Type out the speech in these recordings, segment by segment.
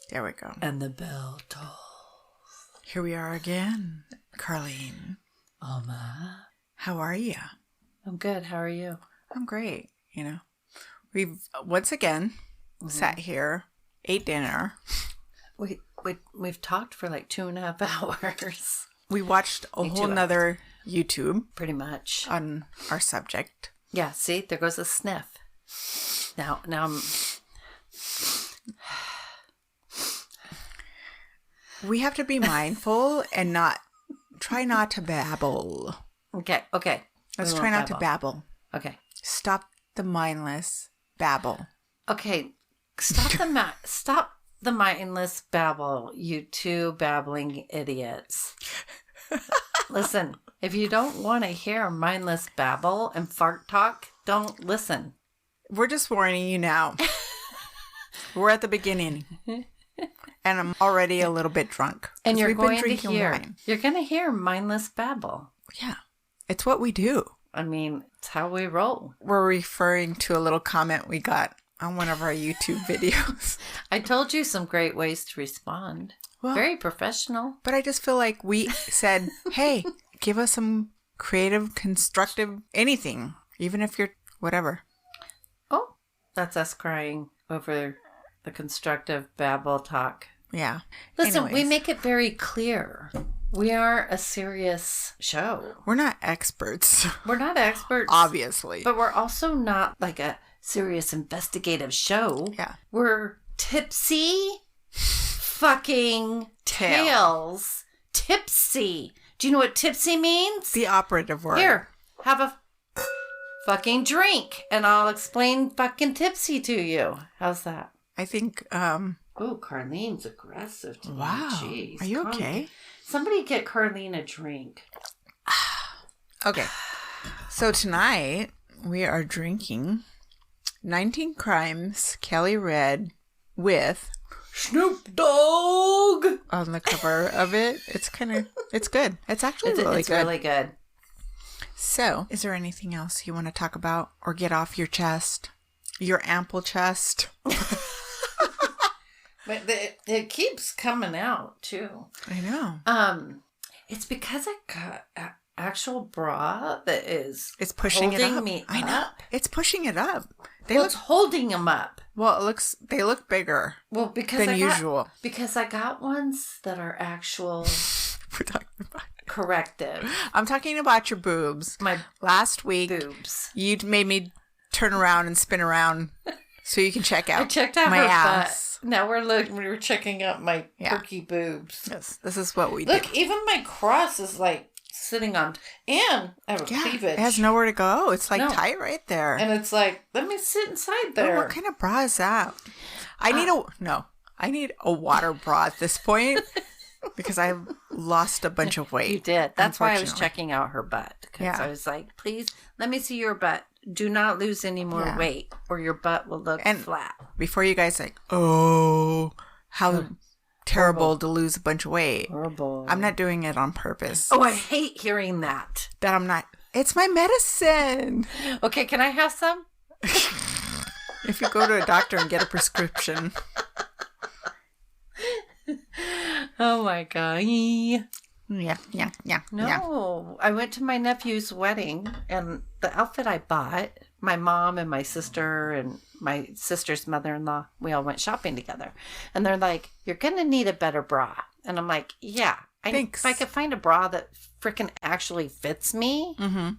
There we go. And the bell tolls. Here we are again, Carlene. Alma. How are you? I'm good. How are you? I'm great. We've once again sat here, ate dinner. We've talked for like 2.5 hours. We watched a whole nother YouTube. Pretty much. On our subject. Yeah, see? There goes a sniff. Now I'm... We have to be mindful and try not to babble. Okay. Let's try not to babble. Okay. Stop the mindless babble. Okay. Stop the mindless babble, you two babbling idiots. Listen, if you don't want to hear mindless babble and fart talk, don't listen. We're just warning you now. We're at the beginning. And I'm already a little bit drunk. And you're going to hear mindless babble. Yeah. It's what we do. I mean, it's how we roll. We're referring to a little comment we got on one of our YouTube videos. I told you some great ways to respond. Well, very professional. But I just feel like we said, hey, give us some creative, constructive, anything. Even if you're whatever. Oh, that's us crying over the constructive babble talk. Yeah. Listen, Anyways. We make it very clear. We are a serious show. We're not experts. We're not experts. Obviously. But we're also not like a serious investigative show. Yeah. We're tipsy fucking tales. Tipsy. Do you know what tipsy means? The operative word. Here, have a fucking drink and I'll explain fucking tipsy to you. How's that? I think, Oh, Carlene's aggressive today. Wow. Jeez. Are you okay? Somebody get Carlene a drink. Okay. So tonight we are drinking 19 Crimes Kelly Red with Snoop Dogg on the cover of it. It's good. It's actually really good. It's really good. So, is there anything else you want to talk about or get off your chest? Your ample chest? But it keeps coming out, too. I know. It's because I got an actual bra that is it's pushing it up. I know. It's pushing it up. It's holding them up. Well, they look bigger than usual. Because I got ones that are actual corrective. I'm talking about your boobs. My last week, boobs. You made me turn around and spin around so you can check out. I checked out my her ass. butt. Now we're checking out my perky boobs. Yes, this is what we do. Look, even my cross is like sitting on, and I have a cleavage. It has nowhere to go. It's like tight right there. And it's like, let me sit inside there. Oh, what kind of bra is that? I need a water bra at this point because I lost a bunch of weight. You did. That's why I was checking out her butt. Because I was like, please, let me see your butt. Do not lose any more weight or your butt will look flat. Before you guys how terrible to lose a bunch of weight. Horrible. I'm not doing it on purpose. Oh, I hate hearing that. That I'm not. It's my medicine. Okay, can I have some? If you go to a doctor and get a prescription. Oh my God. Yeah. No, I went to my nephew's wedding and the outfit I bought, my mom and my sister and my sister's mother-in-law, we all went shopping together. And they're like, you're going to need a better bra. And I'm like, yeah. Thanks. If I could find a bra that freaking actually fits me,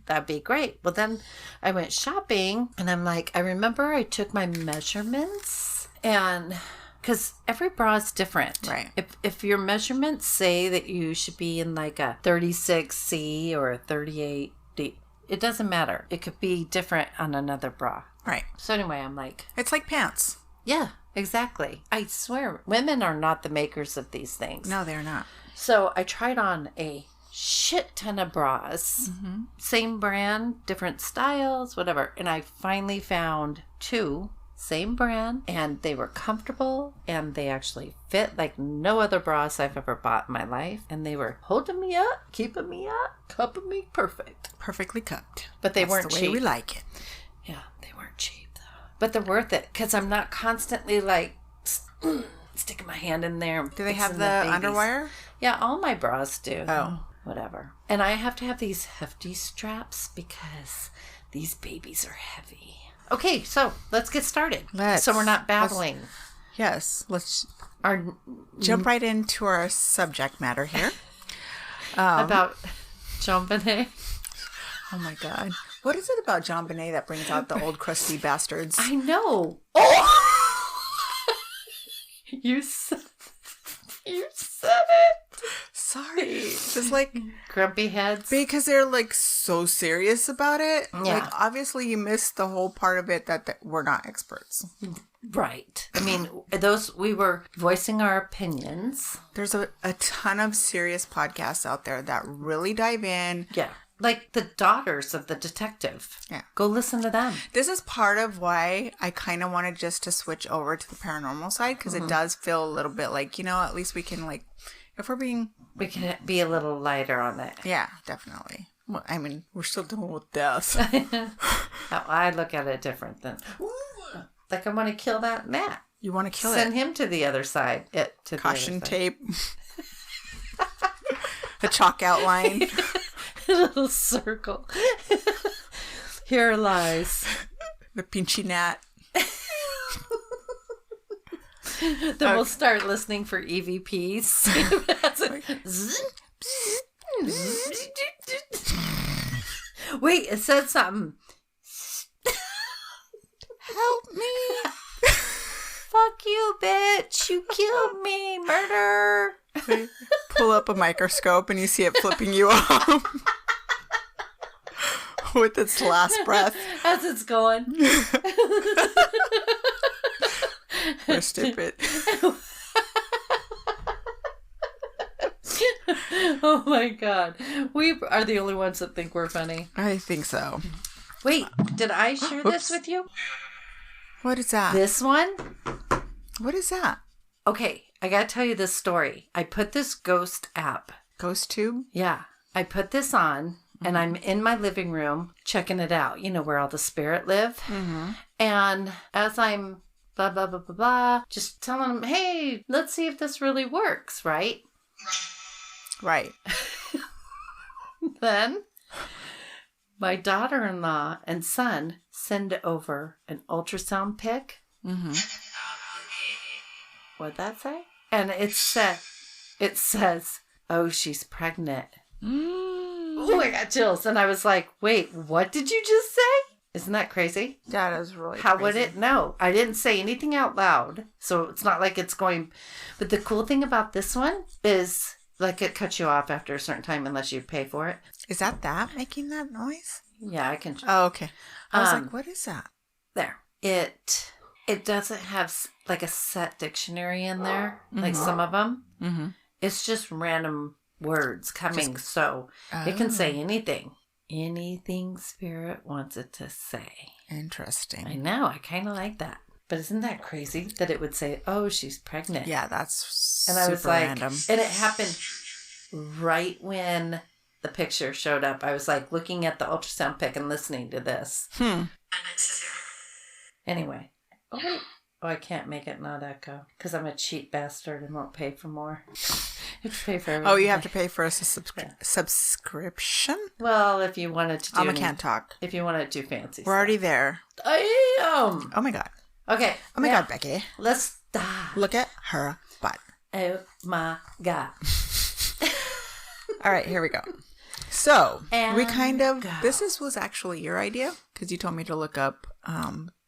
that'd be great. Well, then I went shopping and I'm like, I remember I took my measurements and... Because every bra is different. Right. If your measurements say that you should be in like a 36C or a 38D, it doesn't matter. It could be different on another bra. Right. So anyway, I'm like... It's like pants. Yeah, exactly. I swear, women are not the makers of these things. No, they're not. So I tried on a shit ton of bras. Mm-hmm. Same brand, different styles, whatever. And I finally found 2... Same brand, and they were comfortable, and they actually fit like no other bras I've ever bought in my life. And they were holding me up, keeping me up, cupping me perfect. Perfectly cupped. But they weren't cheap. That's the way we like it. Yeah, they weren't cheap, though. But they're worth it, because I'm not constantly like sticking my hand in there. Do they have the underwire? Yeah, all my bras do. Oh. Whatever. And I have to have these hefty straps because these babies are heavy. Okay, so let's get started. So we're not babbling. Let's jump right into our subject matter here. About JonBenét. Oh my God. What is it about JonBenét that brings out the old crusty bastards? I know. Oh! You said it. Sorry. Just like grumpy heads. Because they're like so serious about it. Yeah. Like obviously you missed the whole part of it that we're not experts. Right. I mean, we were voicing our opinions. There's a ton of serious podcasts out there that really dive in. Yeah. Like the daughters of the detective. Yeah. Go listen to them. This is part of why I kind of wanted just to switch over to the paranormal side because it does feel a little bit like, at least we can like, if we're being... We can be a little lighter on it. Yeah, definitely. Well, I mean, we're still dealing with death. I look at it different than... Like I want to kill that Matt. You want to kill Send him to the other side. Caution tape. A chalk outline. A little circle. Here lies the pinchy gnat. Then we'll start listening for EVPs. Wait, it said something. Help me. Fuck you, bitch. You killed me. Murder. Pull up a microscope and you see it flipping you off. With its last breath. As it's going. We're stupid. Oh my God. We are the only ones that think we're funny. I think so. Wait, did I share this with you? What is that? This one? What is that? Okay, I gotta tell you this story. I put this ghost app. Ghost tube? Yeah. I put this on and I'm in my living room checking it out, where all the spirit live. Mm-hmm. And as I'm blah, blah, blah, blah, blah, just telling them, hey, let's see if this really works, right? Right. Then my daughter-in-law and son send over an ultrasound pic. Mm-hmm. What'd that say? And it says, oh, she's pregnant. Oh, I got chills. And I was like, wait, what did you just say? Isn't that crazy? That is really How crazy. would it know? I didn't say anything out loud. So it's not like it's going. But the cool thing about this one is like it cuts you off after a certain time unless you pay for it. Is that making that noise? Yeah, I can. Oh, okay. I was like, what is that? There. It doesn't have like a set dictionary in there, like some of them. Mm-hmm. It's just random words coming, so it can say anything. Anything spirit wants it to say. Interesting. I know. I kind of like that. But isn't that crazy that it would say, oh, she's pregnant? Yeah, that's and I was like, random. And it happened right when the picture showed up. I was like looking at the ultrasound pic and listening to this. Anyway. Oh, I can't make it not echo because I'm a cheap bastard and won't pay for more. You have to pay for everything. Oh, you have to pay for a subscription? Well, if you wanted to do can't talk. If you wanted to do fancy We're already there. I am. Oh my God. Okay. Oh my God, Becky. Let's die. Look at her butt. Oh my God. All right, here we go. So, And we kind of, go. was actually your idea because you told me to look up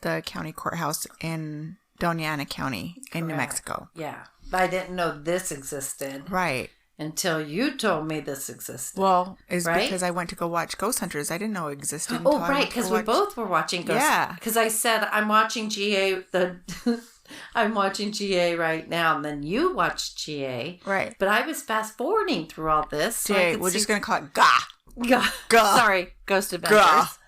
the county courthouse in Doña Ana County in New Mexico. Yeah. But I didn't know this existed. Right. Until you told me this existed. Well, it's right? because I went to go watch Ghost Hunters. I didn't know it existed. Oh, right, because we both were watching Ghost. Yeah. Because I said I'm watching GA. I'm watching GA right now, and then you watched GA. Right. But I was fast forwarding through all this. So GA. We're just gonna call it GA. GA. Sorry, Ghost Adventures.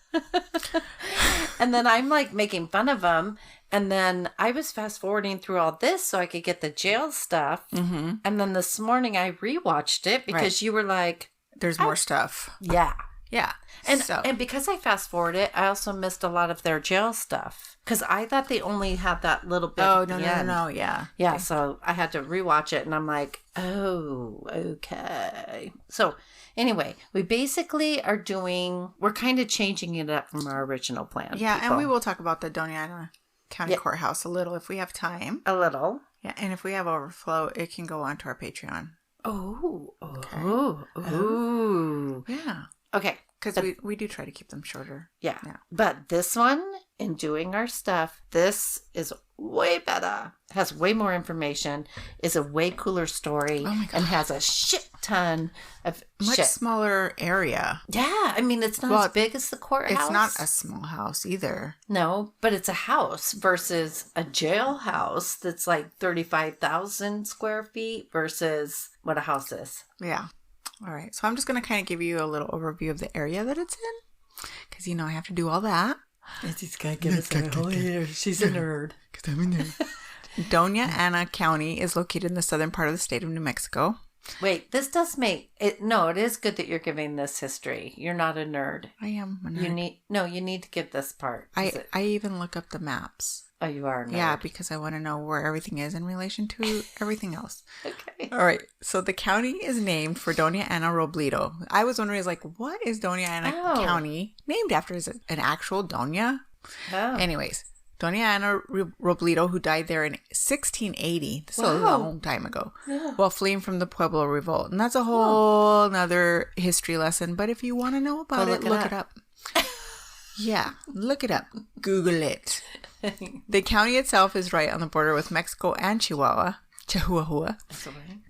And then I'm like making fun of them. And then I was fast forwarding through all this so I could get the jail stuff. Mm-hmm. And then this morning I rewatched it because you were like, there's more stuff. Yeah. Yeah. And because I fast forwarded, I also missed a lot of their jail stuff. Because I thought they only had that little bit at the end. No, yeah. Yeah, so I had to rewatch it, and I'm like, oh, okay. So anyway, we basically we're kind of changing it up from our original plan. Yeah, people. and we will talk about the Doña Ana County Courthouse a little if we have time. A little. Yeah, and if we have overflow, it can go onto our Patreon. Oh. Okay. Oh. Yeah. Okay. Because we do try to keep them shorter. Yeah. But this one, in doing our stuff, this is way better. Has way more information. Is a way cooler story. Oh my God. And has a shit ton of Much smaller area. Yeah. I mean, it's not as big as the courthouse. It's not a small house either. No, but it's a house versus a jailhouse that's like 35,000 square feet versus what a house is. Yeah. All right. So I'm just going to kind of give you a little overview of the area that it's in. Because, I have to do all that. She's got to give us a whole year. She's a nerd. Because I'm a nerd. Doña Ana County is located in the southern part of the state of New Mexico. Wait, this does make it. No, it is good that you're giving this history. You're not a nerd. I am a nerd. You need to give this part. I even look up the maps. Oh, you are a nerd. Yeah, because I want to know where everything is in relation to everything else. Okay. All right. So the county is named for Doña Ana Robledo. I was wondering, what is Doña Ana County named after? Is it an actual Doña? Oh. Anyways, Doña Ana Robledo, who died there in 1680. This is a long time ago. Yeah. While fleeing from the Pueblo Revolt. And that's a whole another history lesson. But if you want to know about it, look it up. Yeah, look it up. Google it. The county itself is right on the border with Mexico and Chihuahua.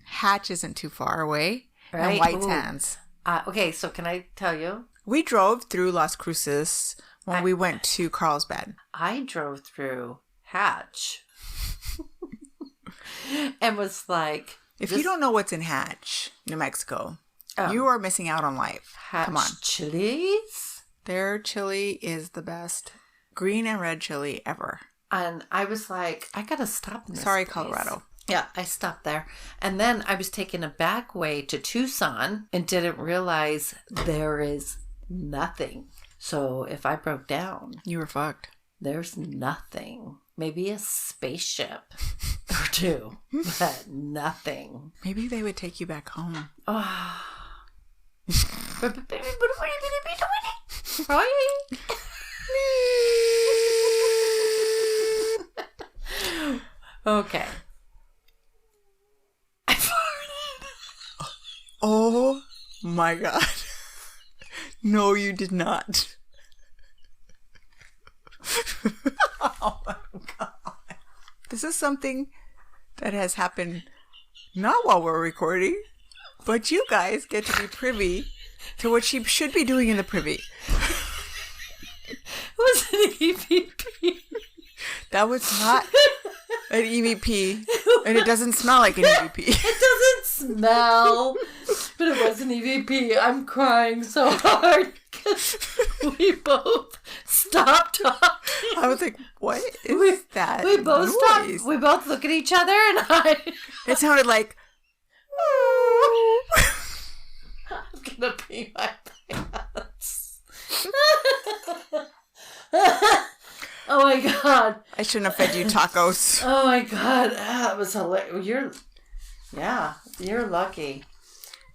Hatch isn't too far away. Right. And White Sands. Okay, so can I tell you? We drove through Las Cruces when we went to Carlsbad. I drove through Hatch. And was like... If you don't know what's in Hatch, New Mexico, you are missing out on life. Hatch Come on. Chilies? Their chili is the best green and red chili ever. And I was like, I gotta stop in this Sorry, place. Colorado. Yeah, I stopped there. And then I was taking a back way to Tucson and didn't realize there is nothing. So if I broke down... You were fucked. There's nothing. Maybe a spaceship or two, but nothing. Maybe they would take you back home. Oh. Okay. I farted. Oh my God. No, you did not. Oh my God. This is something that has happened not while we're recording, but you guys get to be privy to what she should be doing in the privy. Was it EVP? That was not an EVP, and it doesn't smell like an EVP. It doesn't smell, but it was an EVP. I'm crying so hard because we both stopped talking. I was like, what is that We both noise? stopped. We both look at each other, and It sounded like... I'm gonna pee my pants. Oh my God. I shouldn't have fed you tacos. Oh my God. That was hilarious. You're lucky.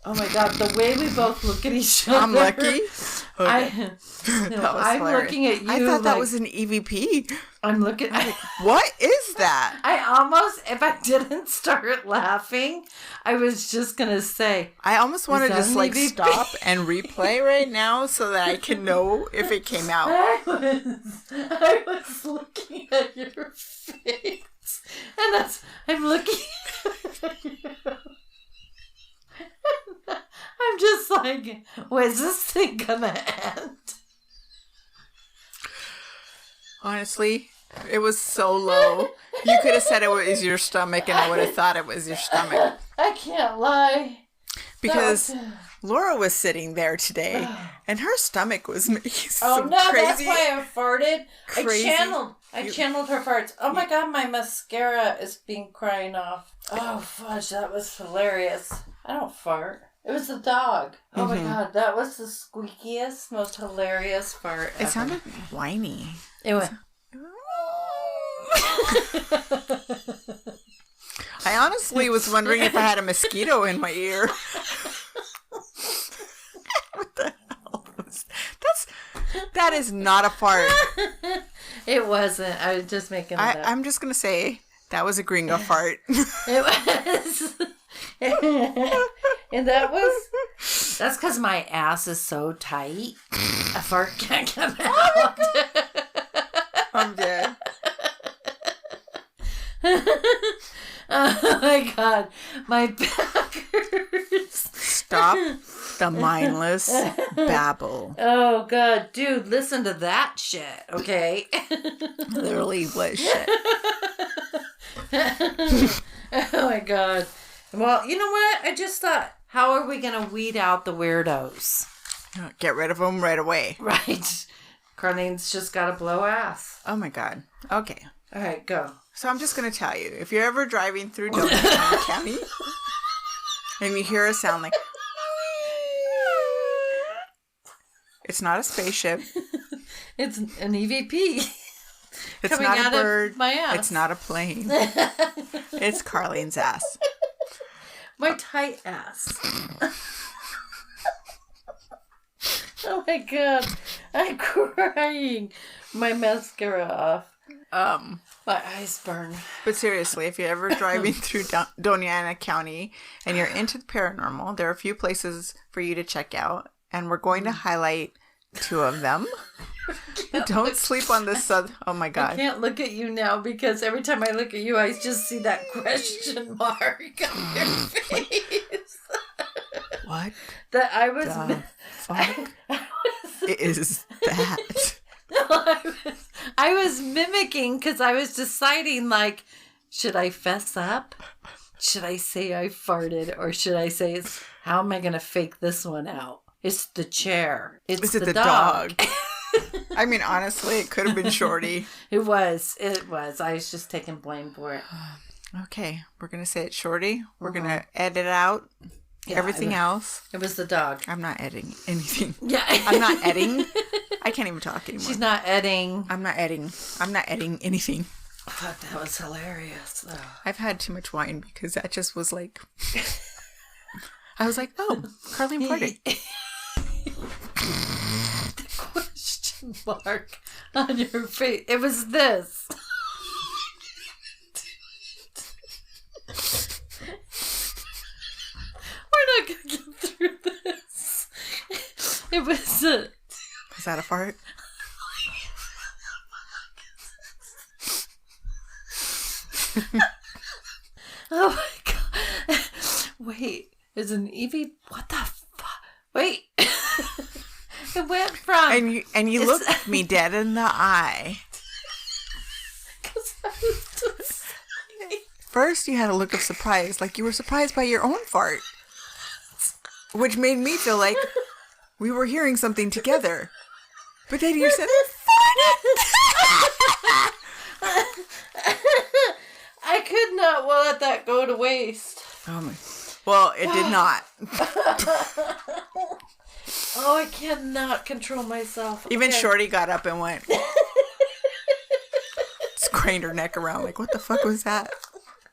Oh my God. The way we both look at each other. I'm lucky. Okay. I'm looking at you. I thought that was an EVP. I'm looking. What is that? I almost, if I didn't start laughing, I was just going to say. I almost want to that just an EVP? stop and replay right now so that I can know if it came out. I was looking at your face. And I'm looking at you. I'm just like, when's this thing gonna end? Honestly, it was so low. You could have said it was your stomach and I would have thought it was your stomach. I can't lie. Because Laura was sitting there today and her stomach was making some that's crazy... why I farted. Crazy. I channeled her farts. Oh my God, my mascara is being crying off. Oh fudge, that was hilarious. I don't fart. It was the dog. Oh my God, that was the squeakiest, most hilarious fart ever. It sounded whiny. It went. I honestly was wondering if I had a mosquito in my ear. What the hell was that? Is not a fart. It wasn't. I was just making it up. I'm just gonna say that was a gringo fart. It was. And that's because my ass is so tight. A fart can't come out. I'm dead. Oh my God, my back hurts. Stop the mindless babble. Oh God, dude, listen to that shit, okay? Literally what shit. Oh my God. Well, you know what? I just thought, how are we going to weed out the weirdos? Get rid of them right away. Right. Carlene's just got to blow ass. Oh my God. Okay. All right, go. So I'm just going to tell you, if you're ever driving through Douglas County and you hear a sound like, it's not a spaceship. It's an EVP. It's not a bird. My ass. It's not a plane. It's Carlene's ass. My tight ass. Oh my God. I'm crying. My mascara off. My eyes burn. But seriously, if you're ever driving through Doña Ana County and you're into the paranormal, there are a few places for you to check out, and we're going to highlight 2 of them. Don't sleep on this. Oh my God. I can't look at you now because every time I look at you, I just see that question mark on your face. What? That I was. The fuck is that? I was mimicking because I was deciding, like, should I fess up? Should I say I farted? Or should I say, how am I going to fake this one out? It's the chair. It's the dog. I mean, honestly, it could have been Shorty. It was. I was just taking blame for it. Okay, we're going to say it's Shorty. We're going to edit out everything else. It was the dog. I'm not editing anything. Yeah. I'm not editing. I can't even talk anymore. She's not editing. I'm not editing. I'm not editing anything. Fuck, that was hilarious, though. I've had too much wine because that just was like... I was like, oh, Carlene farted. The question mark on your face. It was this. We're not going to get through this. It was a... Was that a fart? Oh my God. Wait, is an EV? What the fuck? Wait. It went from... And you looked me dead in the eye. Because I was just... First, you had a look of surprise, like you were surprised by your own fart. Which made me feel like we were hearing something together. But then you said, I could not let that go to waste. oh my. Well, it did not. Oh, I cannot control myself. Even Okay. Shorty got up and went. Just craned her neck around like, what the fuck was that?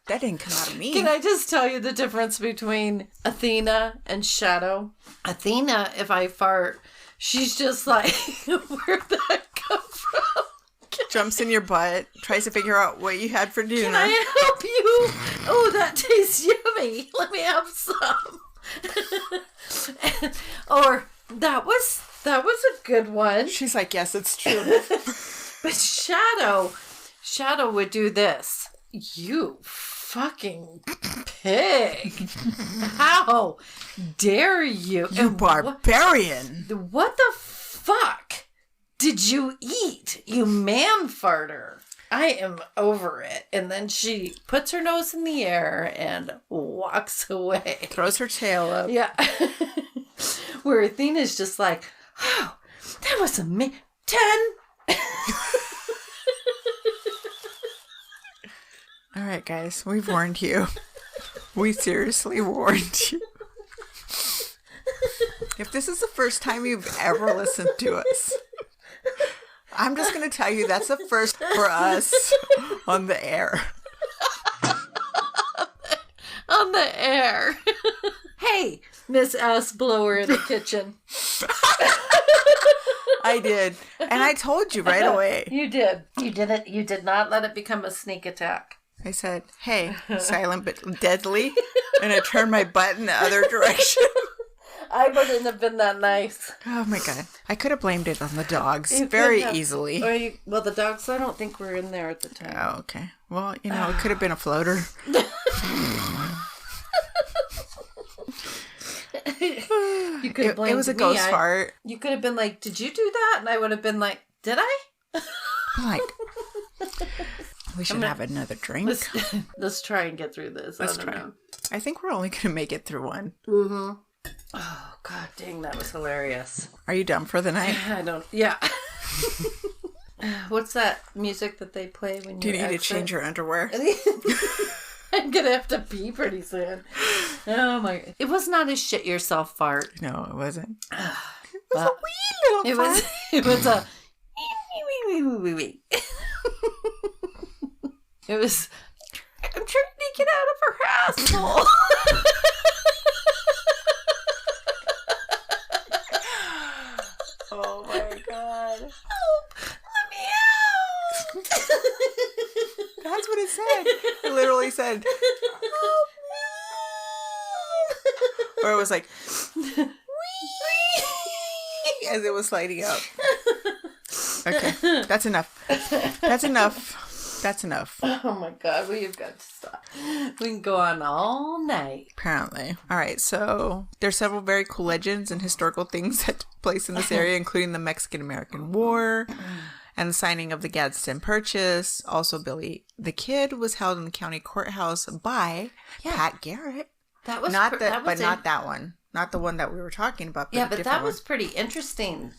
That didn't come out of me. Can I just tell you the difference between Athena and Shadow? Athena, if I fart, she's just like, where'd that come from? Jumps in your butt, tries to figure out what you had for dinner. Can I help you? Oh, that tastes yummy. Let me have some. Or that was a good one. She's like, yes, it's true. But Shadow would do this. You fucking pig. How dare you? You barbarian. What the fuck did you eat, you man farter? I am over it. And then she puts her nose in the air and walks away. Throws her tail up. Yeah. Where Athena's just like, oh, that was 10. All right, guys, we've warned you. We seriously warned you. If this is the first time you've ever listened to us, I'm just going to tell you that's the first for us on the air. On the air. Hey, Miss Ass Blower in the kitchen. I did. And I told you right away. You did. You did it. You did not let it become a sneak attack. I said, hey, silent but deadly. And I turned my butt in the other direction. I wouldn't have been that nice. Oh my God. I could have blamed it on the dogs You very could have. easily. Well, the dogs, I don't think were in there at the time. Oh, okay. Well, you know, it could have been a floater. You could have blamed It was a me. ghost fart. You could have been like, did you do that? And I would have been like, did I? I'm like, we should have another drink. Let's try and get through this. Let's try. Know. I think we're only going to make it through one. Mm-hmm. Oh, God dang, that was hilarious. Are you done for the night? I don't, yeah. What's that music that they play when you Do you need to change your underwear? I'm going to have to pee pretty soon. Oh, my. It was not a shit yourself fart. No, it wasn't. It was Well, a wee little fart. It was a... It was... I'm trying to get out of her asshole. Oh my God. Help! Let me out! That's what it said. It literally said, help me. Or it was like, wee, as it was sliding out. Okay, that's enough. That's enough. That's enough. Oh my God, we've got to stop. We can go on all night. Apparently. All right, so there's several very cool legends and historical things that took place in this area, including the Mexican-American War and the signing of the Gadsden Purchase. Also, Billy the Kid was held in the county courthouse by Pat Garrett. That was not that one. Not the one that we were talking about. Yeah, but that was pretty interesting.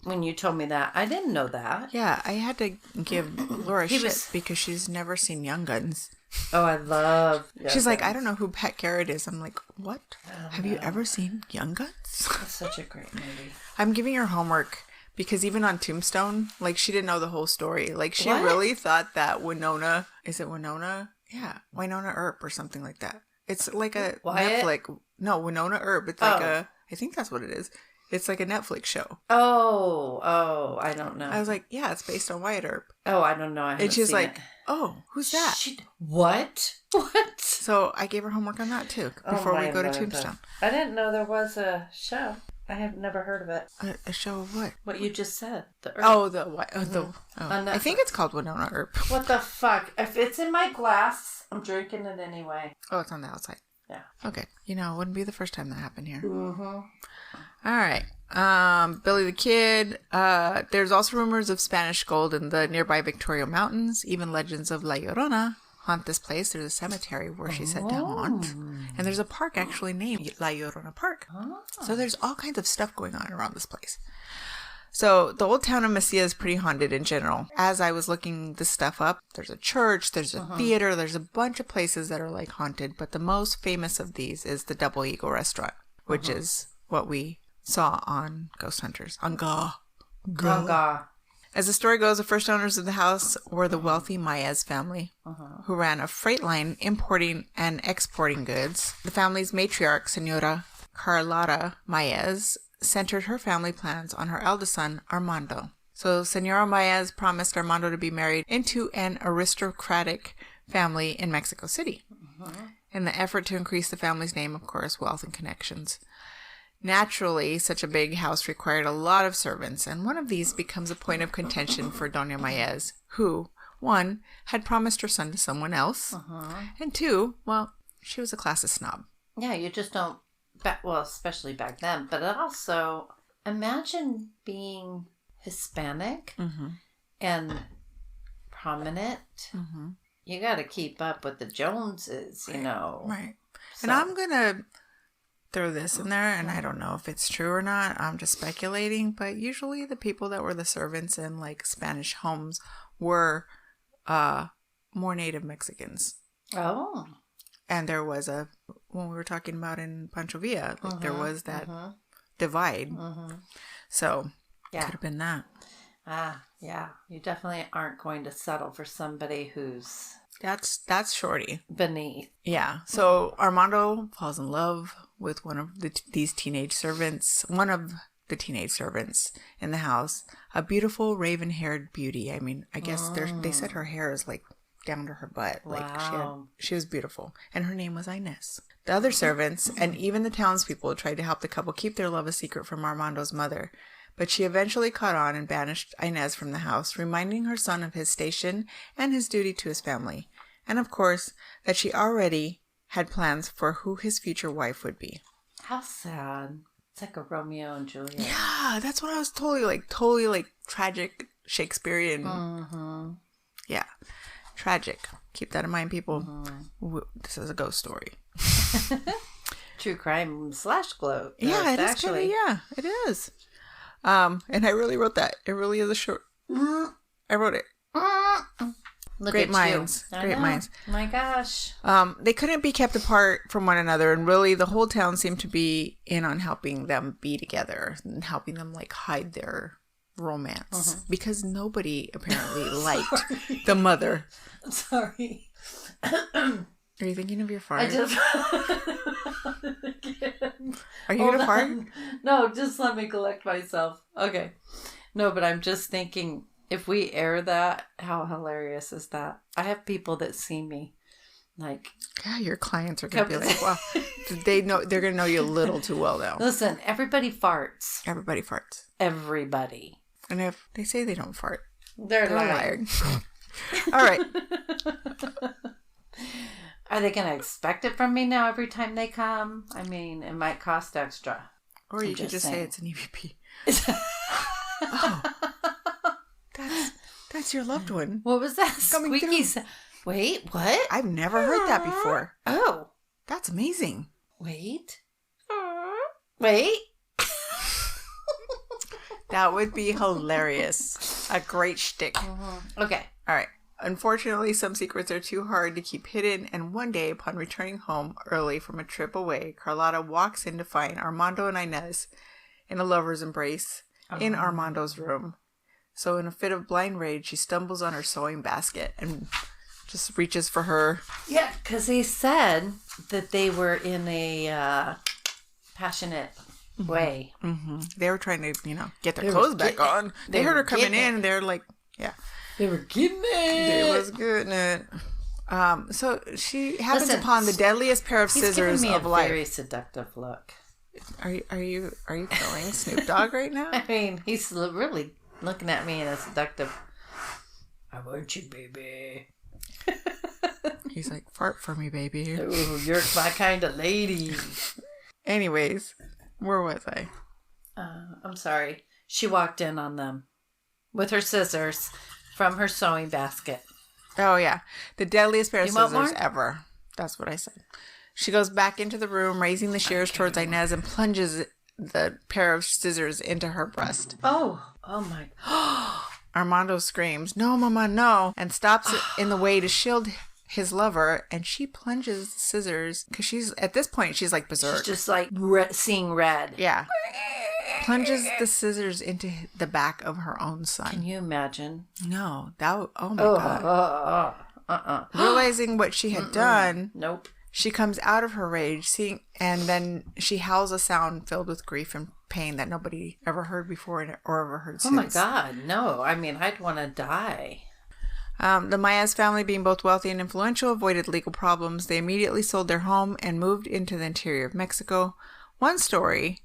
When you told me that, I didn't know that. Yeah, I had to give Laura shit because she's never seen Young Guns. Oh, I love. She's like, I don't know who Pat Garrett is. I'm like, what? Have you ever seen Young Guns? That's such a great movie. I'm giving her homework because even on Tombstone, like she didn't know the whole story. Like she really thought that Winona, is it Winona? Yeah, Winona Earp or something like that. It's like a Netflix. No, Winona Earp. It's like I think that's what it is. It's like a Netflix show. Oh, I don't know. I was like, yeah, it's based on Wyatt Earp. Oh, I don't know. I haven't and she's seen like, it. oh, who's that? What? So I gave her homework on that too before we go to Tombstone. I didn't know there was a show. I have never heard of it. A show of what? What you just said. The Earp. I think it's called Winona Earp. What the fuck? If it's in my glass, I'm drinking it anyway. Oh, it's on the outside. Yeah. Okay. You know, it wouldn't be the first time that happened here. Mm-hmm. All right. Billy the Kid. There's also rumors of Spanish gold in the nearby Victoria Mountains. Even legends of La Llorona haunt this place. There's a cemetery where she's said to haunt. And there's a park actually named La Llorona Park. Oh. So there's all kinds of stuff going on around this place. So the old town of Mesilla is pretty haunted in general. As I was looking this stuff up, there's a church, there's a theater, there's a bunch of places that are like haunted. But the most famous of these is the Double Eagle Restaurant, which is what we saw on Ghost Hunters. On Ga. As the story goes, the first owners of the house were the wealthy Maez family, who ran a freight line importing and exporting goods. The family's matriarch, Senora Carlotta Maez, centered her family plans on her eldest son, Armando. So Senora Maez promised Armando to be married into an aristocratic family in Mexico City. In the effort to increase the family's name, of course, wealth and connections. Naturally, such a big house required a lot of servants, and one of these becomes a point of contention for Doña Maez, who, one, had promised her son to someone else, and two, well, she was a classist snob. Yeah, you just don't, well, especially back then, but also, imagine being Hispanic and prominent. You got to keep up with the Joneses, you know. Right. So. And I'm going to throw this in there, and I don't know if it's true or not. I'm just speculating, but usually the people that were the servants in like Spanish homes were more native Mexicans. Oh. And there was when we were talking about in Pancho Villa, like there was that divide. So Yeah. could have been that. Yeah. You definitely aren't going to settle for somebody who's That's Shorty. beneath. Yeah. So Armando falls in love with one of these teenage servants. One of the teenage servants in the house, a beautiful raven-haired beauty. I mean, I guess they said her hair is like down to her butt. Like she was beautiful, and her name was Inez. The other servants and even the townspeople tried to help the couple keep their love a secret from Armando's mother, but she eventually caught on and banished Inez from the house, reminding her son of his station and his duty to his family, and of course that she already had plans for who his future wife would be. How sad. It's like a Romeo and Juliet. Yeah, that's what I was totally like tragic Shakespearean. Yeah, tragic. Keep that in mind, people. This is a ghost story. True crime / glow. Yeah, it is kinda, yeah, it is. And I really wrote that. It really is a short. I wrote it. Look Great at minds. you. Great minds. My gosh. They couldn't be kept apart from one another, and really the whole town seemed to be in on helping them be together and helping them like hide their romance because nobody apparently liked the mother. I'm sorry. Are you thinking of your fart? I just Are you gonna fart? No, just let me collect myself. Okay. No, but I'm just thinking, if we air that, how hilarious is that? I have people that see me, like, yeah, your clients are gonna be like, "Wow, they're gonna know you a little too well now." Listen, everybody farts. Everybody farts. Everybody. And if they say they don't fart, they're lying. All right. Are they gonna expect it from me now every time they come? I mean, it might cost extra. Or you could just say it's an EVP. Oh. That's your loved one. What was that? Squeaky sound. Wait, what? I've never heard that before. Oh. That's amazing. Wait. That would be hilarious. A great shtick. Okay. All right. Unfortunately, some secrets are too hard to keep hidden, and one day, upon returning home early from a trip away, Carlotta walks in to find Armando and Inez in a lover's embrace in Armando's room. So in a fit of blind rage, she stumbles on her sewing basket and just reaches for her. Yeah, because they said that they were in a passionate way. They were trying to, get their clothes back on. They heard her coming in, and they're like, yeah. They were getting it. They was getting it. So she happens upon the deadliest pair of scissors of life. Very seductive look. Are you feeling Snoop Dogg right now? I mean, he's really looking at me in a seductive. I want you, baby. He's like, fart for me, baby. Oh, you're my kind of lady. Anyways, where was I? I'm sorry. She walked in on them with her scissors from her sewing basket. Oh, yeah. The deadliest pair of You want scissors more? ever. That's what I said. She goes back into the room, raising the shears towards Inez, and plunges the pair of scissors into her breast. Oh my. Armando screams, "No, Mama, no," and stops in the way to shield his lover, and she plunges the scissors, because at this point, she's like berserk. She's just like seeing red. Yeah. Plunges the scissors into the back of her own son. Can you imagine? No, oh my God. Realizing what she had done, Nope. she comes out of her rage, and then she howls a sound filled with grief and pain that nobody ever heard before or ever heard since. Oh my God, no. I mean, I'd want to die. The Maez family, being both wealthy and influential, avoided legal problems. They immediately sold their home and moved into the interior of Mexico. One story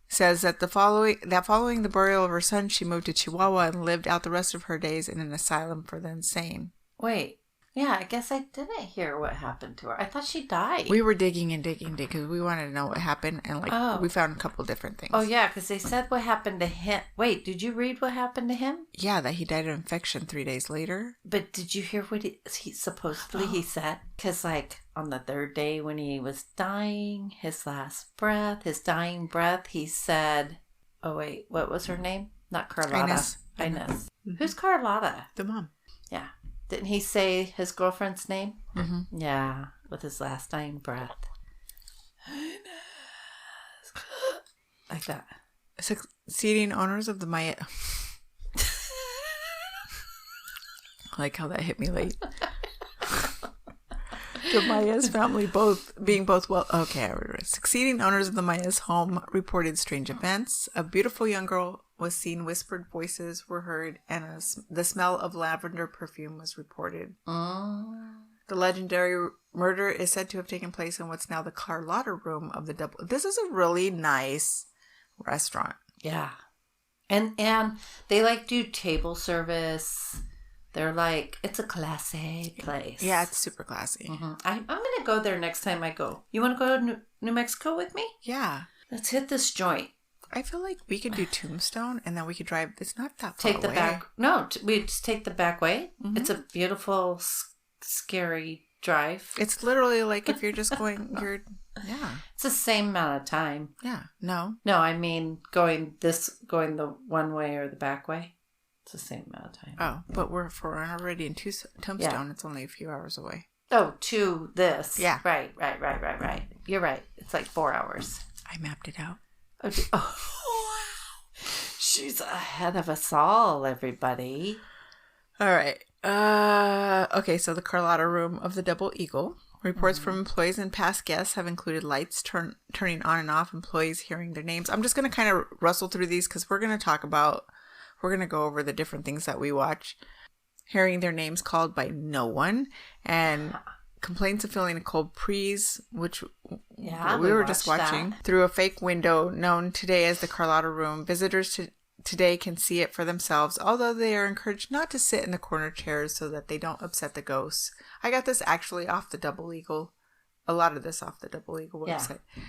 says that following the burial of her son, she moved to Chihuahua and lived out the rest of her days in an asylum for the insane. Wait. Yeah, I guess I didn't hear what happened to her. I thought she died. We were digging because we wanted to know what happened, and we found a couple different things. Oh, yeah, because they said what happened to him. Wait, did you read what happened to him? Yeah, that he died of infection 3 days later. But did you hear what he supposedly he said? Because, on the third day when he was dying, his dying breath, he said, oh, wait, what was her name? Not Carlotta. Inez. Mm-hmm. Who's Carlotta? The mom. Yeah. Didn't he say his girlfriend's name? Mm-hmm. Yeah, with his last dying breath. Like that. Succeeding owners of the Maya. I like how that hit me late. The Maya's family succeeding owners of the Maya's home reported strange events. A beautiful young girl was seen, whispered voices were heard, and the smell of lavender perfume was reported. The legendary murder is said to have taken place in what's now the Carlotta Room of the Double. This is a really nice restaurant. Yeah. And they like do table service. They're like, it's a classy place. Yeah, it's super classy. Mm-hmm. I'm going to go there next time I go. You want to go to New Mexico with me? Yeah. Let's hit this joint. I feel like we could do Tombstone and then we could drive. It's not that far Take the away. back. No, we just take the back way. Mm-hmm. It's a beautiful, scary drive. It's literally like if you're just going, yeah. It's the same amount of time. Yeah. No, I mean going the one way or the back way. It's the same amount of time. Oh, but we're already in Tombstone. Yeah. It's only a few hours away. Oh, to this. Yeah. Right. You're right. It's like 4 hours. I mapped it out. Oh, wow. She's ahead of us all, everybody. All right. Okay, so the Carlotta Room of the Double Eagle. Reports from employees and past guests have included lights turning on and off, employees hearing their names. I'm just going to kind of rustle through these because we're going to go over the different things that we watch. Hearing their names called by no one, and complaints of feeling a cold breeze, which we were just watching through a fake window known today as the Carlotta Room. Visitors today can see it for themselves, although they are encouraged not to sit in the corner chairs so that they don't upset the ghosts. I got this actually off the Double Eagle. A lot of this off the Double Eagle website. Yeah.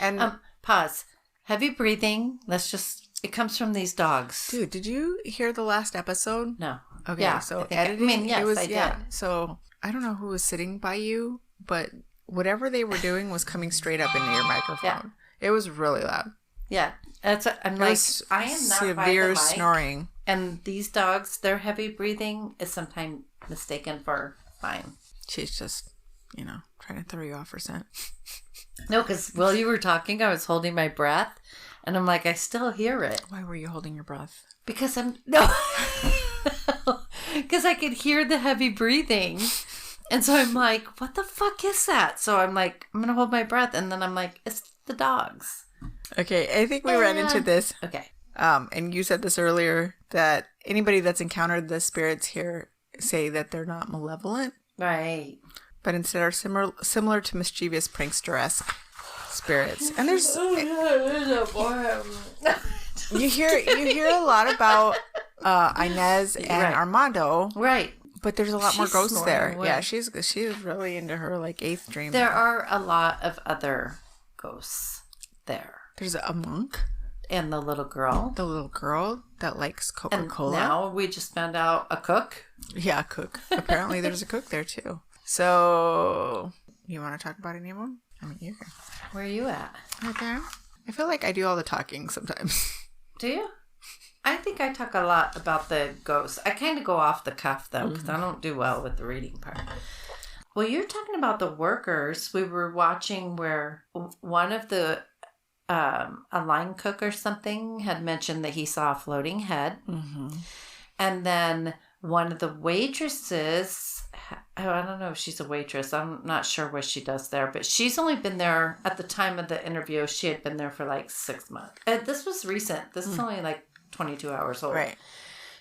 And pause. Heavy breathing. It comes from these dogs. Dude, did you hear the last episode? No. Okay, yeah, so editing. Yes, I did. So I don't know who was sitting by you, but whatever they were doing was coming straight up into your microphone. Yeah. It was really loud. Yeah, I am not severe by the mic, snoring. And these dogs, their heavy breathing is sometimes mistaken for mine. She's just, trying to throw you off her scent. No, because while you were talking, I was holding my breath, and I'm like, I still hear it. Why were you holding your breath? Because because I could hear the heavy breathing. And so I'm like, what the fuck is that? So I'm like, I'm going to hold my breath. And then I'm like, it's the dogs. Okay. I think we ran into this. Okay. And you said this earlier, that anybody that's encountered the spirits here say that they're not malevolent. Right. But instead are similar to mischievous prankster-esque spirits. And there's... You hear a lot about Inez and Armando. Right. But there's a lot more ghosts there. Away. Yeah, she's really into her like 8th dream. There are a lot of other ghosts there. There's a monk. And the little girl. The little girl that likes Coca-Cola. And now we just found out a cook. Yeah, a cook. Apparently there's a cook there too. So, you want to talk about any of them? I mean, you can. Where are you at? Okay. I feel like I do all the talking sometimes. Do you? I think I talk a lot about the ghosts. I kind of go off the cuff, though, because I don't do well with the reading part. Well, you're talking about the workers. We were watching where one of the, a line cook or something had mentioned that he saw a floating head. Mm-hmm. And then one of the waitresses, I don't know if she's a waitress. I'm not sure what she does there, but she's only been there at the time of the interview. She had been there for like 6 months. This was recent. This is only like 22 hours old. Right.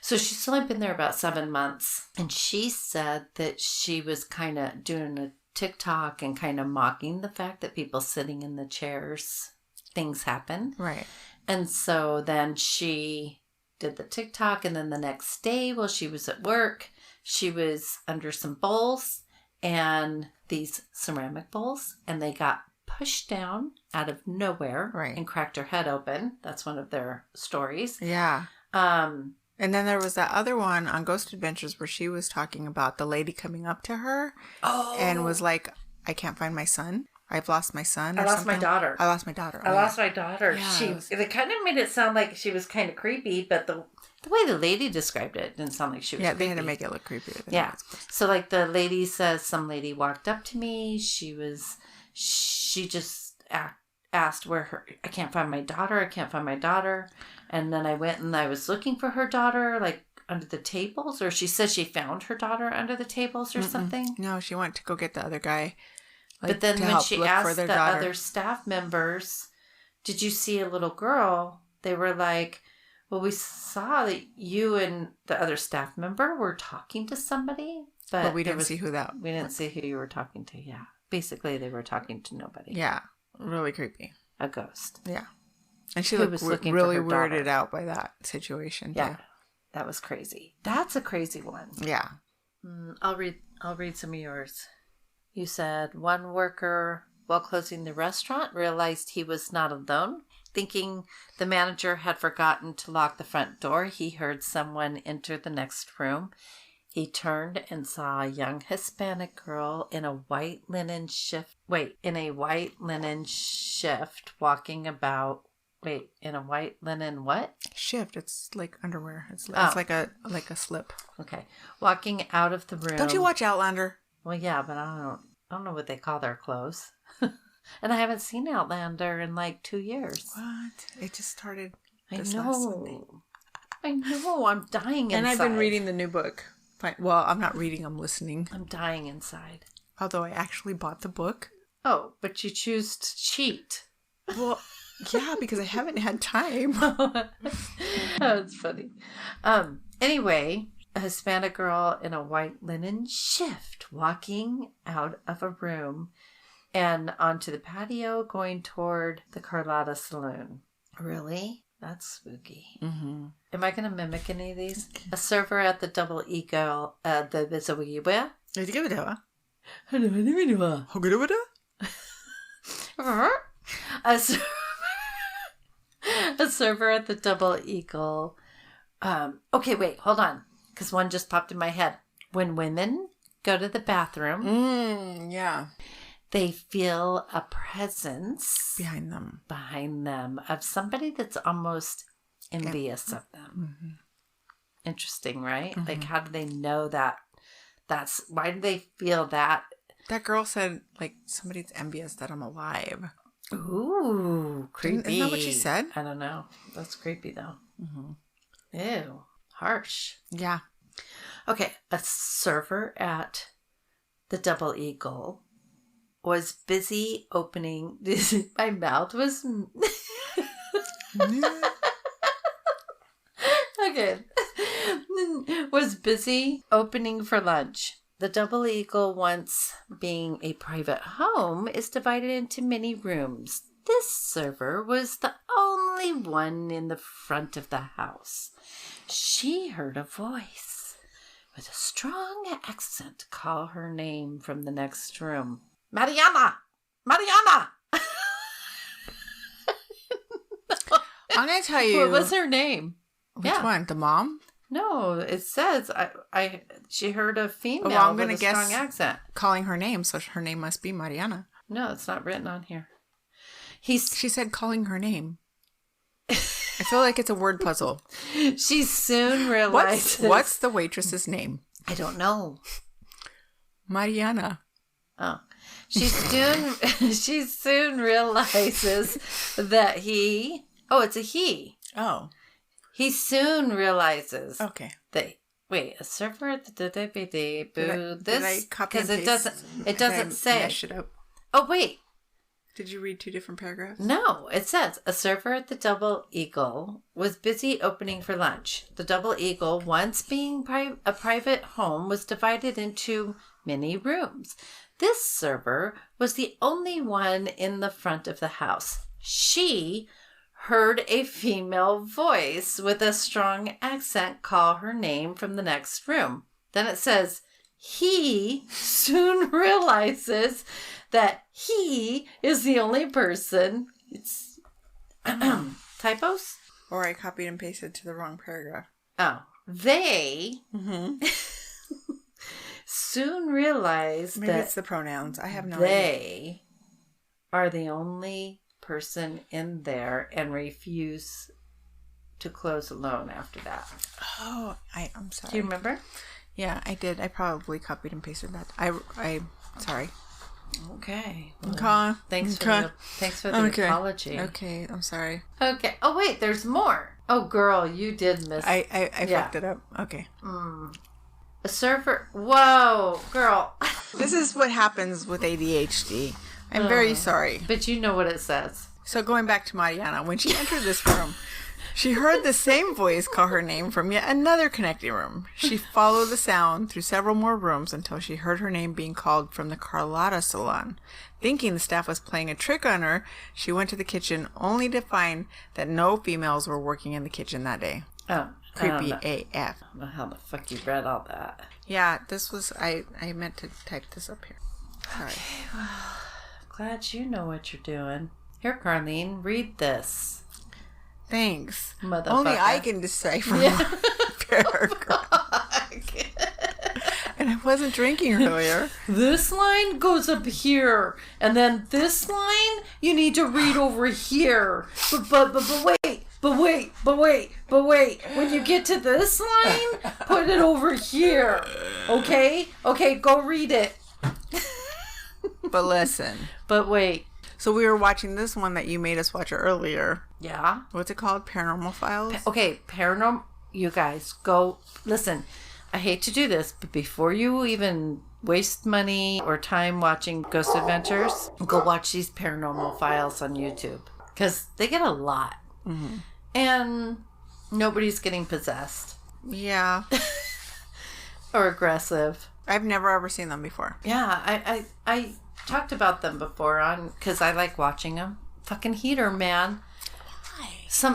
So she's only been there about 7 months. And she said that she was kind of doing a TikTok and kind of mocking the fact that people sitting in the chairs, things happen. Right. And so then she did the TikTok, and then the next day while she was at work, she was under some bowls, and these ceramic bowls, and they got pushed down out of nowhere, right, and cracked her head open. That's one of their stories. Yeah. And then there was that other one on Ghost Adventures where she was talking about the lady coming up to her and was like, I can't find my son. I've lost my son. I lost my daughter. I lost my daughter. I lost my daughter. Yeah, It kind of made it sound like she was kind of creepy, but the way the lady described it didn't sound like she was creepy. They had to make it look creepier. Yeah. So like the lady says, some lady walked up to me. She just asked I can't find my daughter. I can't find my daughter. And then I went and I was looking for her daughter, like under the tables, or she said she found her daughter under the tables or something. No, she went to go get the other guy. Like, but then when she asked the other staff members, did you see a little girl? They were like, well, we saw that you and the other staff member were talking to somebody. But we didn't see who that was. We didn't see who you were talking to, yeah. Basically, they were talking to nobody. Yeah, really creepy. A ghost. Yeah. And she looked really weirded out by that situation. Yeah, that was crazy. That's a crazy one. Yeah. I'll read some of yours. You said one worker, while closing the restaurant, realized he was not alone. Thinking the manager had forgotten to lock the front door, he heard someone enter the next room. He turned and saw a young Hispanic girl in a white linen shift walking about. Wait, in a white linen what? Shift. It's like underwear. It's like a slip. Okay. Walking out of the room. Don't you watch Outlander? Well, yeah, but I don't know what they call their clothes. And I haven't seen Outlander in like 2 years. What? It just started last Sunday. I know. I'm dying inside. And I've been reading the new book. Well, I'm not reading. I'm listening. I'm dying inside. Although I actually bought the book. Oh, but you choose to cheat. Well, yeah, because I haven't had time. That's funny. Anyway, a Hispanic girl in a white linen shift walking out of a room and onto the patio going toward the Carlotta Saloon. Really? That's spooky. Mm-hmm. Am I going to mimic any of these? A server at the Double Eagle, the Bizawiwa. A server at the Double Eagle. Okay, wait, hold on. Because one just popped in my head. When women go to the bathroom, yeah, they feel a presence behind them of somebody that's almost envious of them. Mm-hmm. Interesting, right? Mm-hmm. Like, how do they know that? Why do they feel that? That girl said, like, somebody's envious that I'm alive. Ooh, creepy. Isn't that what she said? I don't know. That's creepy, though. Mm-hmm. Ew, harsh. Yeah. Okay, a server at the Double Eagle was busy opening. My mouth was. Okay. Was busy opening for lunch. The Double Eagle, once being a private home, is divided into many rooms. This server was the only one in the front of the house. She heard a voice with a strong accent call her name from the next room. Mariana! Mariana! I'm going to tell you. What was her name? Which one? The mom? No, it says she heard a female with a strong accent. Calling her name, so her name must be Mariana. No, it's not written on here. She said calling her name. I feel like it's a word puzzle. She soon realized. What's the waitress's name? I don't know. Mariana. Oh. She soon realizes that he. Oh, it's a he. Oh. He soon realizes. Okay. That wait, a server at the DVD boo this because it doesn't say. Mash it up. Oh wait. Did you read two different paragraphs? No, it says a server at the Double Eagle was busy opening for lunch. The Double Eagle, once being a private home, was divided into many rooms. This server was the only one in the front of the house. She heard a female voice with a strong accent call her name from the next room. Then it says, he soon realizes that he is the only person. It's typos? Or I copied and pasted to the wrong paragraph. Oh. They soon realized Maybe that it's the pronouns. I have no idea. They are the only person in there and refuse to close alone after that. Oh, I'm sorry. Do you remember? Yeah, I did. I probably copied and pasted that. Sorry. Okay. Well, Okay. Thanks for the apology. Okay, I'm sorry. Okay. Oh wait, there's more. Oh girl, you did miss. I fucked it up. Okay. A server. Whoa, girl. This is what happens with ADHD. I'm very sorry. But you know what it says. So going back to Mariana, when she entered this room, she heard the same voice call her name from yet another connecting room. She followed the sound through several more rooms until she heard her name being called from the Carlotta salon. Thinking the staff was playing a trick on her, she went to the kitchen only to find that no females were working in the kitchen that day. Oh. Creepy AF. I don't know how the fuck you read all that. Yeah, this was... I meant to type this up here. Sorry. Okay, well, glad you know what you're doing. Here, Carlene, read this. Thanks. Motherfucker. Only I can decipher paragraph. And I wasn't drinking earlier. This line goes up here, and then this line you need to read over here. But wait. When you get to this line, put it over here. Okay? Okay, go read it. But listen. But wait. So we were watching this one that you made us watch earlier. Yeah? What's it called? Paranormal Files? Okay, paranormal. You guys, go. Listen, I hate to do this, but before you even waste money or time watching Ghost Adventures, go watch these Paranormal Files on YouTube. Because they get a lot. Mm-hmm. And nobody's getting possessed. Yeah. Or aggressive. I've never ever seen them before. Yeah, I talked about them before on because I like watching them. Fucking heater, man. Why?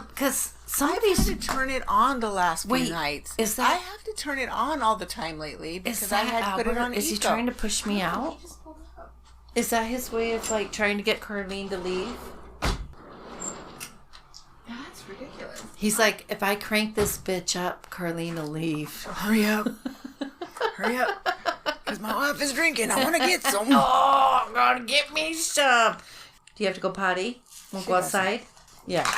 Because somebody's I've had to turn it on the last few Wait, nights. is that... I have to turn it on all the time lately because Is that I had to put it on Is he eco. trying to push me out? Is that his way of like trying to get Carlene to leave? That's ridiculous. He's like, if I crank this bitch up, Carlene will leave. Hurry up. Hurry up. Because my wife is drinking. I want to get some. Oh, I'm going to get me some. Do you have to go potty? We'll go outside? Yeah.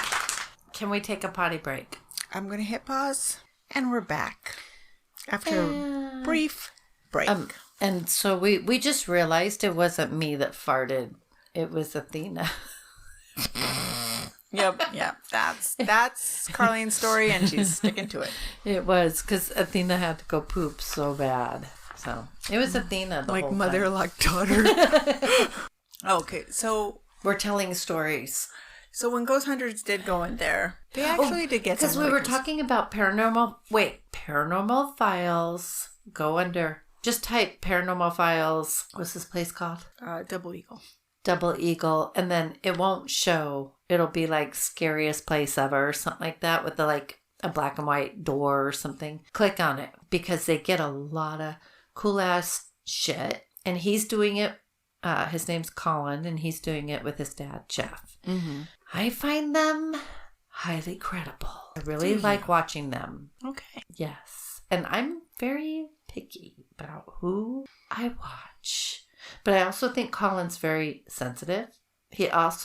Can we take a potty break? I'm going to hit pause. And we're back. After a brief break. And so we just realized it wasn't me that farted. It was Athena. Yep. That's Carlene's story, and she's sticking to it. It was because Athena had to go poop so bad. So it was Athena the like whole mother, time. like daughter. Okay, so We're telling stories. So when Ghost Hunters did go in there, they actually did get some. Because we were talking about paranormal. Wait, Paranormal Files. Go under. Just type Paranormal Files. What's this place called? Double Eagle. Double Eagle, and then it won't show. It'll be like scariest place ever or something like that with the like a black and white door or something. Click on it because they get a lot of cool ass shit. And he's doing it. His name's Colin, and he's doing it with his dad, Jeff. Mm-hmm. I find them highly credible. I really like watching them. Okay. Yes. And I'm very picky about who I watch. But I also think Colin's very sensitive. He does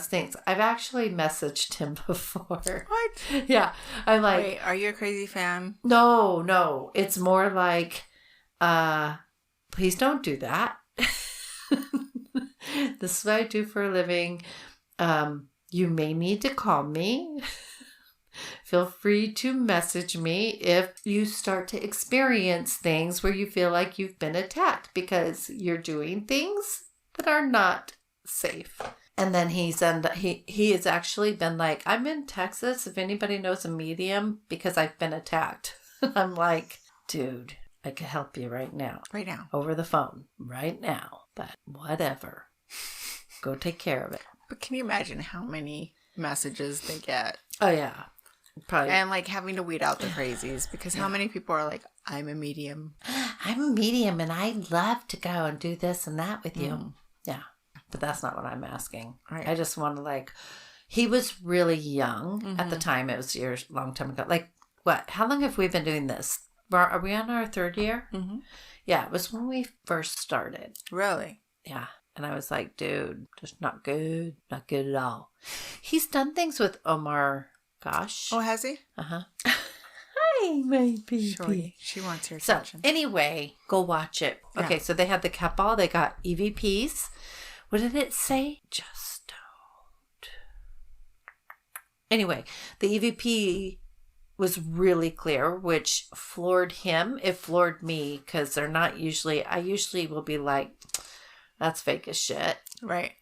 things. I've actually messaged him before. What? Yeah. I'm like... Wait, are you a crazy fan? No. It's more like, please don't do that. This is what I do for a living. You may need to call me. Feel free to message me if you start to experience things where you feel like you've been attacked because you're doing things that are not safe. And then he has actually been like, I'm in Texas if anybody knows a medium because I've been attacked. I'm like, dude, I could help you right now. Right now. Over the phone. Right now. But whatever. Go take care of it. But can you imagine how many messages they get? Oh, yeah. Probably. And like having to weed out the crazies because how many people are like, I'm a medium. I'm a medium and I'd love to go and do this and that with you. Mm. Yeah. But that's not what I'm asking. Right. I just want to like, he was really young at the time. It was long time ago. Like what? How long have we been doing this? Are we on our third year? Mm-hmm. Yeah. It was when we first started. Really? Yeah. And I was like, dude, just not good. Not good at all. He's done things with Omar. Gosh. Oh, has he? Uh-huh. Hi, my baby. She wants your So, attention. anyway, go watch it. Yeah. Okay, so they had the cat ball. They got EVPs. What did it say? Just don't. Anyway, the EVP was really clear, which floored him. It floored me because they're not usually... I usually will be like, that's fake as shit. Right.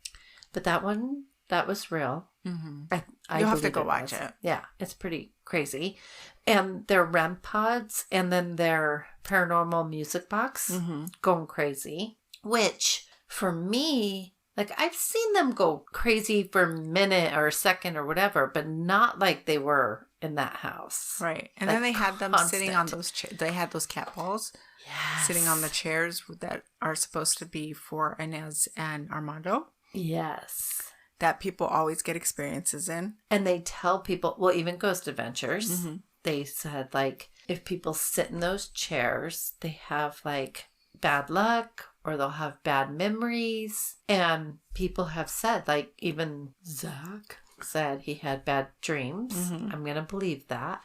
But that one, that was real. Mm-hmm. I You'll have to believe go it watch was. it. Yeah, it's pretty crazy. And their REM pods and then their paranormal music box going crazy, which for me, like I've seen them go crazy for a minute or a second or whatever, but not like they were in that house. Right. And Like then they had them constant. sitting on those they had those cat balls sitting on the chairs that are supposed to be for Inez and Armando. Yes. That people always get experiences in. And they tell people, well, even Ghost Adventures, they said, like, if people sit in those chairs, they have, like, bad luck or they'll have bad memories. And people have said, like, even Zach said he had bad dreams. I'm going to believe that.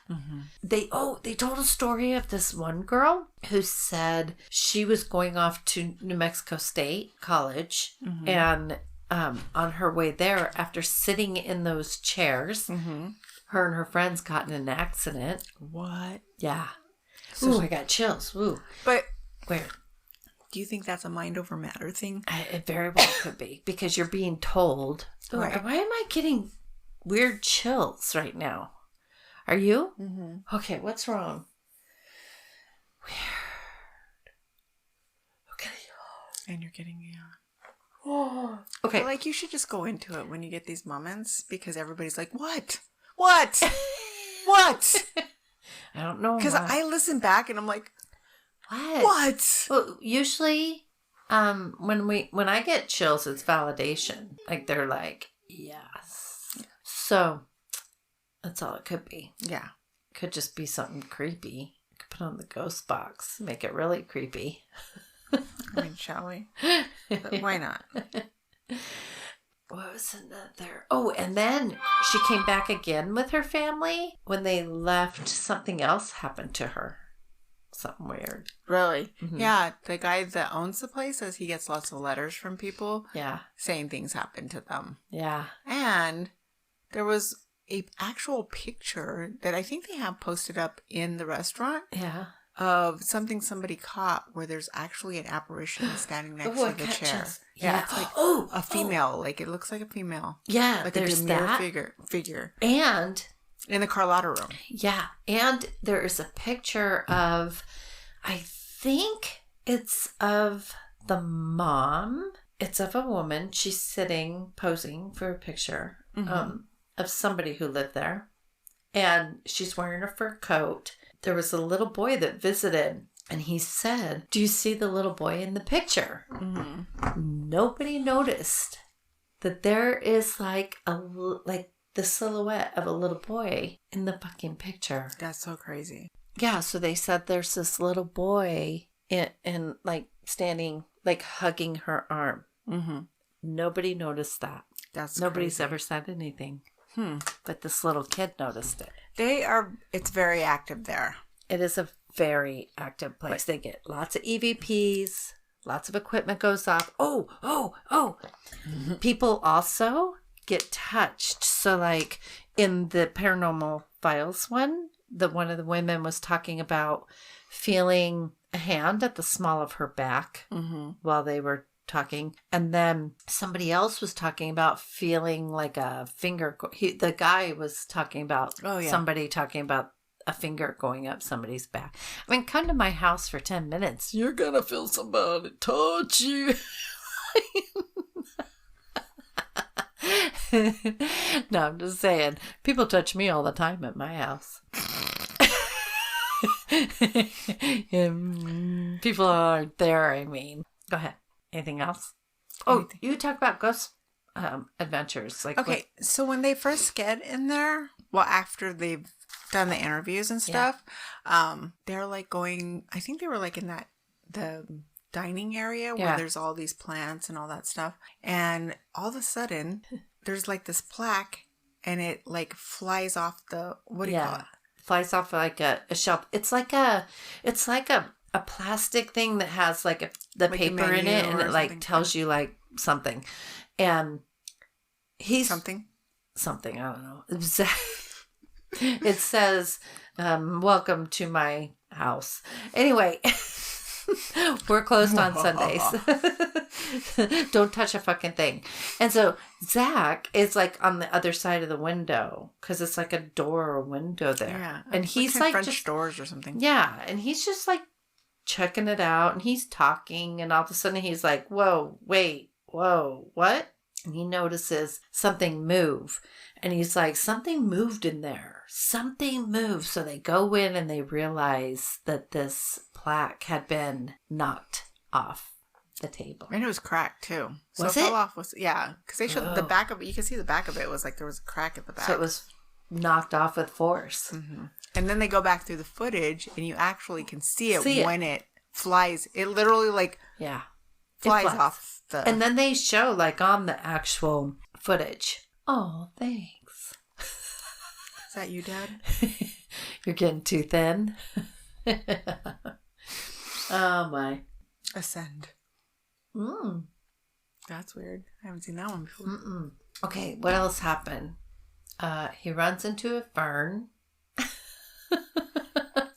They told a story of this one girl who said she was going off to New Mexico State College and on her way there, after sitting in those chairs, her and her friends got in an accident. What? Yeah. Ooh, I got chills. Ooh. But Where? do you think that's a mind over matter thing? It very well could be because you're being told. Ooh, Right. Why am I getting weird chills right now? Are you? Okay, what's wrong? Weird. Okay. And you're getting Okay. But like you should just go into it when you get these moments because everybody's like, what? What? What? I don't know. Because I listen back and I'm like, What? what? Well, usually, when I get chills, it's validation. Like they're like, yes. So that's all it could be. Yeah. Could just be something creepy. Could put on the ghost box, make it really creepy. I mean, shall we? Why not? What was another? Oh, and then she came back again with her family. When they left, something else happened to her. Something weird. Really? Yeah. The guy that owns the place says he gets lots of letters from people saying things happen to them. Yeah. And there was a actual picture that I think they have posted up in the restaurant Yeah. of something somebody caught where there's actually an apparition standing next to the chair. Yeah. It's like a female. Like it looks like a female. Yeah. Like There's a demure that. figure. And In the Carlotta room. yeah. And there is a picture of, I think it's of the mom. It's of a woman. She's sitting, posing for a picture of somebody who lived there. And she's wearing a fur coat. There was a little boy that visited. And he said, do you see the little boy in the picture? Nobody noticed that there is like the silhouette of a little boy in the fucking picture. That's so crazy. Yeah, so they said there's this little boy in like standing, like hugging her arm. Nobody noticed that. Nobody's crazy. ever said anything. But this little kid noticed it. It's very active there. It is a very active place. They get lots of EVPs, lots of equipment goes off. Oh. People also get touched. So like in the Paranormal Files one of the women was talking about feeling a hand at the small of her back while they were talking. And then somebody else was talking about feeling like a finger. The guy was talking about somebody talking about a finger going up somebody's back. I mean, come to my house for 10 minutes. You're going to feel somebody touch you. No, I'm just saying. People touch me all the time at my house. People aren't there, I mean. Go ahead. Anything else? Oh, you talk about ghost adventures. Like okay, so when they first get in there, well, after they've done the interviews and stuff, they're like going, I think they were like in the dining area where there's all these plants and all that stuff. And all of a sudden, there's like this plaque and it like flies off the, what do you call it? flies off like a shelf. It's like a plastic thing that has like the like paper in it, and it like tells you like something. And he's something. I don't know. It says, "Welcome to my house." Anyway. We're closed on Sundays. Don't touch a fucking thing. And so Zach is like on the other side of the window because it's like a door or window there. Yeah, and he's like French just, doors or something. Yeah, and he's just like checking it out, and he's talking, and all of a sudden he's like, "Whoa, wait, whoa, what?" And he notices something move. And he's like, something moved in there. Something moved. So they go in and they realize that this plaque had been knocked off the table. And it was cracked too. So was it fell off. Yeah. Because they showed the back of it. You can see the back of it was like there was a crack at the back. So it was knocked off with force. Mm-hmm. And then they go back through the footage and you actually can see it when it flies. It literally like flies off the... And then they show like on the actual footage. Oh, thanks. Is that you, Dad? You're getting too thin. Oh, my. Ascend. That's weird. I haven't seen that one before. Mm-mm. Okay, what else happened? He runs into a fern.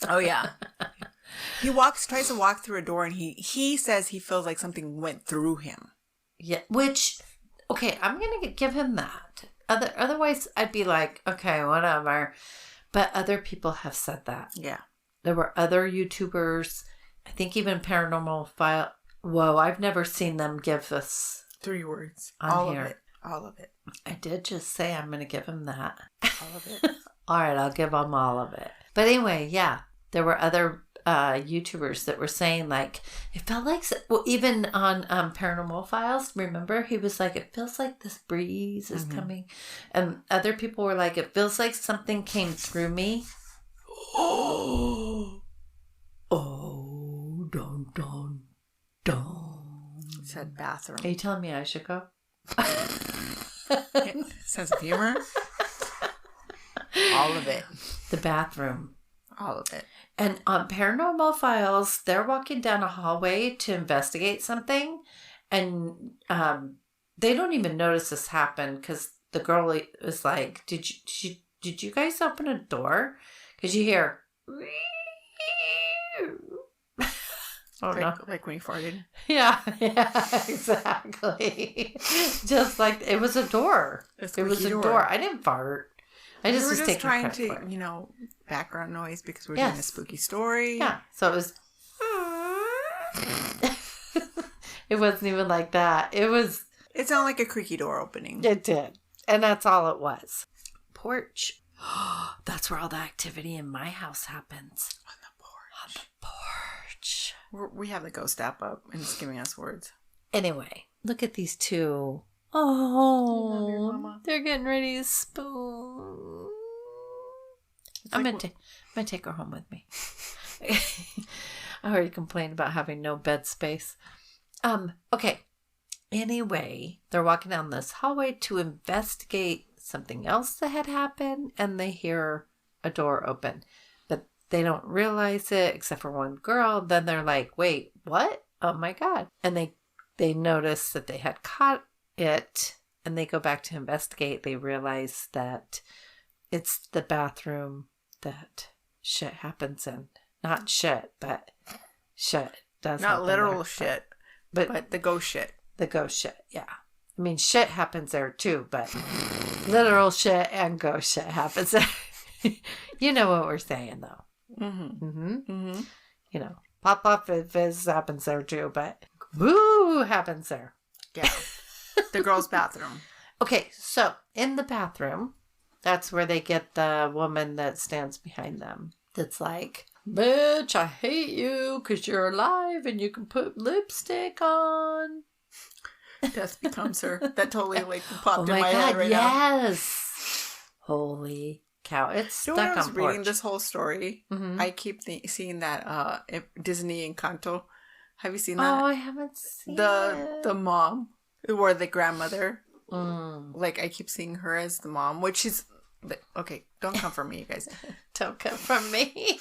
Oh, yeah. He tries to walk through a door, and he says he feels like something went through him. Yeah, which... Okay, I'm going to give him that. Otherwise, I'd be like, okay, whatever. But other people have said that. Yeah. There were other YouTubers, I think even Paranormal File. Whoa, I've never seen them give us 3 words. All of it. All of it. I did just say I'm going to give him that. All of it. All right, I'll give him all of it. But anyway, yeah, there were other YouTubers that were saying like it felt like even on Paranormal Files, remember he was like, it feels like this breeze is coming, and other people were like, it feels like something came through me. Oh, dun dun dun. It said bathroom. Are you telling me I should go? Sense of humor. All of it. The bathroom. All of it. And on Paranormal Files, they're walking down a hallway to investigate something. And they don't even notice this happen because the girl is like, did you guys open a door? Because you hear... Like when you farted. Yeah, exactly. Just like it was a door. It was a door. I didn't fart. I just was just trying to, background noise because we're doing a spooky story. Yeah. So it was. It wasn't even like that. It was. It sounded like a creaky door opening. It did. And that's all it was. Porch. That's where all the activity in my house happens. On the porch. We have the ghost app up and it's giving us words. Anyway, look at these two. Oh, you, Mama. They're getting ready to spoon. I'm gonna take her home with me. I already complained about having no bed space. Okay. Anyway, they're walking down this hallway to investigate something else that had happened, and they hear a door open. But they don't realize it, except for one girl. Then they're like, wait, what? Oh my God. And they notice that they had caught it, and they go back to investigate. They realize that it's the bathroom that shit happens in. Not shit, but shit does happen. Not literal there, shit, but the ghost shit. The ghost shit, yeah. I mean, shit happens there too, but literal shit and ghost shit happens there. You know what we're saying, though. Mm-hmm. Mm-hmm. Mm-hmm. You know, pop fizz happens there too, but boo happens there. Yeah. The girl's bathroom. Okay, so in the bathroom, that's where they get the woman that stands behind them. That's like, bitch, I hate you because you're alive and you can put lipstick on. Death becomes her. That totally popped in my head right now. Yes. Holy cow. It's stuck on porch. When I was reading this whole story, I keep seeing that Disney Encanto. Have you seen that? Oh, I haven't seen it. The mom, or the grandmother. Like, I keep seeing her as the mom, which is... Okay, don't come for me, you guys. Don't come from me.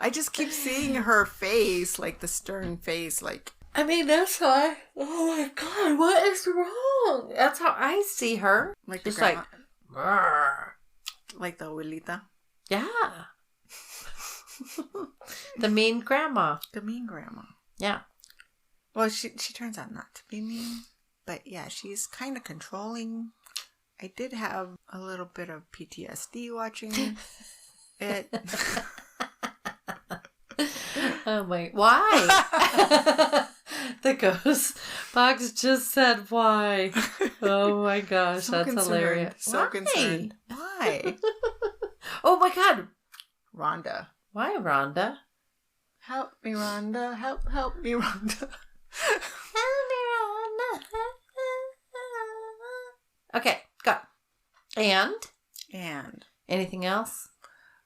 I just keep seeing her face, like the stern face, like. I mean, that's how oh my God, what is wrong? That's how I see her. Like just the grandma. like, like the abuelita. Yeah. The mean grandma. The mean grandma. Yeah. Well, she turns out not to be mean. But yeah, she's kind of controlling. I did have a little bit of PTSD watching it. Oh my, why? The ghost box just said why. Oh my gosh, So that's concerned. hilarious. So Why? concerned. Why? Oh my God. Rhonda. Why, Rhonda? Help me, Rhonda. Help me, Rhonda. Okay, go. And anything else?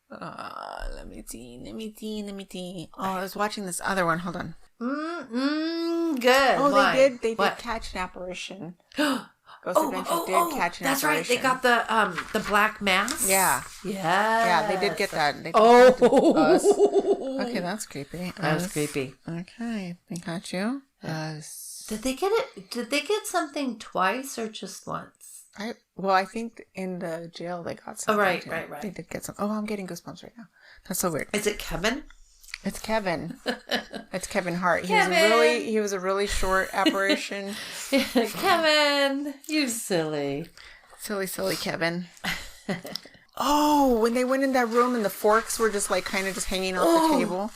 Let me see. Oh, I was watching this other one. Hold on. Good. Oh, Why? they did What? catch an apparition. Ghost Adventures did catch an that's apparition. right. They got the black mask. Yeah. Yeah. They did get that. They us. Okay, that's creepy. That was creepy. Okay, they got you. Us. Did they get it? Did they get something twice or just once? I think in the jail they got something. Oh, right. They did get some. Oh, I'm getting goosebumps right now. That's so weird. Is it Kevin? It's Kevin. It's Kevin Hart. Kevin! He was a really short apparition. Kevin, you silly. Silly Kevin. Oh, when they went in that room and the forks were just like kind of just hanging off the table.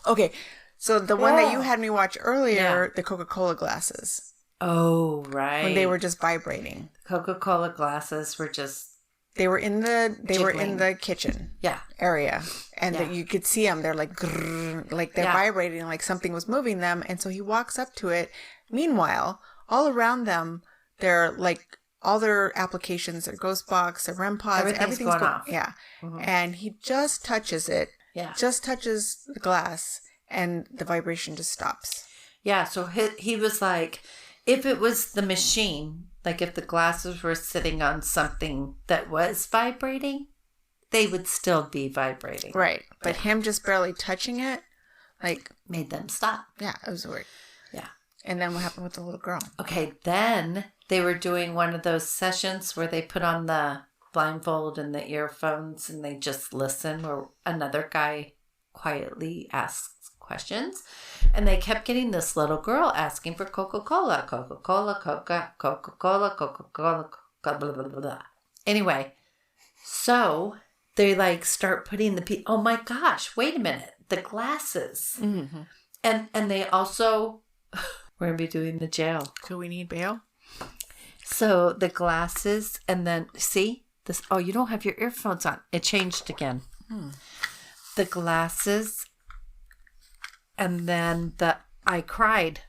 Okay, so the one that you had me watch earlier, the Coca-Cola glasses. Oh, right. When they were just vibrating. Coca-Cola glasses were just They were in the kitchen area, and you could see them. They're like grrr, like they're vibrating, like something was moving them. And so he walks up to it. Meanwhile, all around them, they're like all their applications, their ghost box, their REM pods, everything's going off. Yeah, and he just touches it. Yeah, just touches the glass, and the vibration just stops. Yeah, so he was like, if it was the machine. Like if the glasses were sitting on something that was vibrating, they would still be vibrating. Right. But him just barely touching it, like... made them stop. Yeah, it was weird. Yeah. And then what happened with the little girl? Okay, then they were doing one of those sessions where they put on the blindfold and the earphones and they just listen, where another guy quietly asks questions. And they kept getting this little girl asking for Coca-Cola, Coca-Cola, Coca-Cola, Coca-Cola, blah, blah, blah, blah. Anyway, so they like start putting oh my gosh, wait a minute, the glasses. Mm-hmm. And they also, we're going to be doing the jail. Do we need bail? So the glasses and then, see, this, oh, you don't have your earphones on. It changed again. The glasses. And then I cried.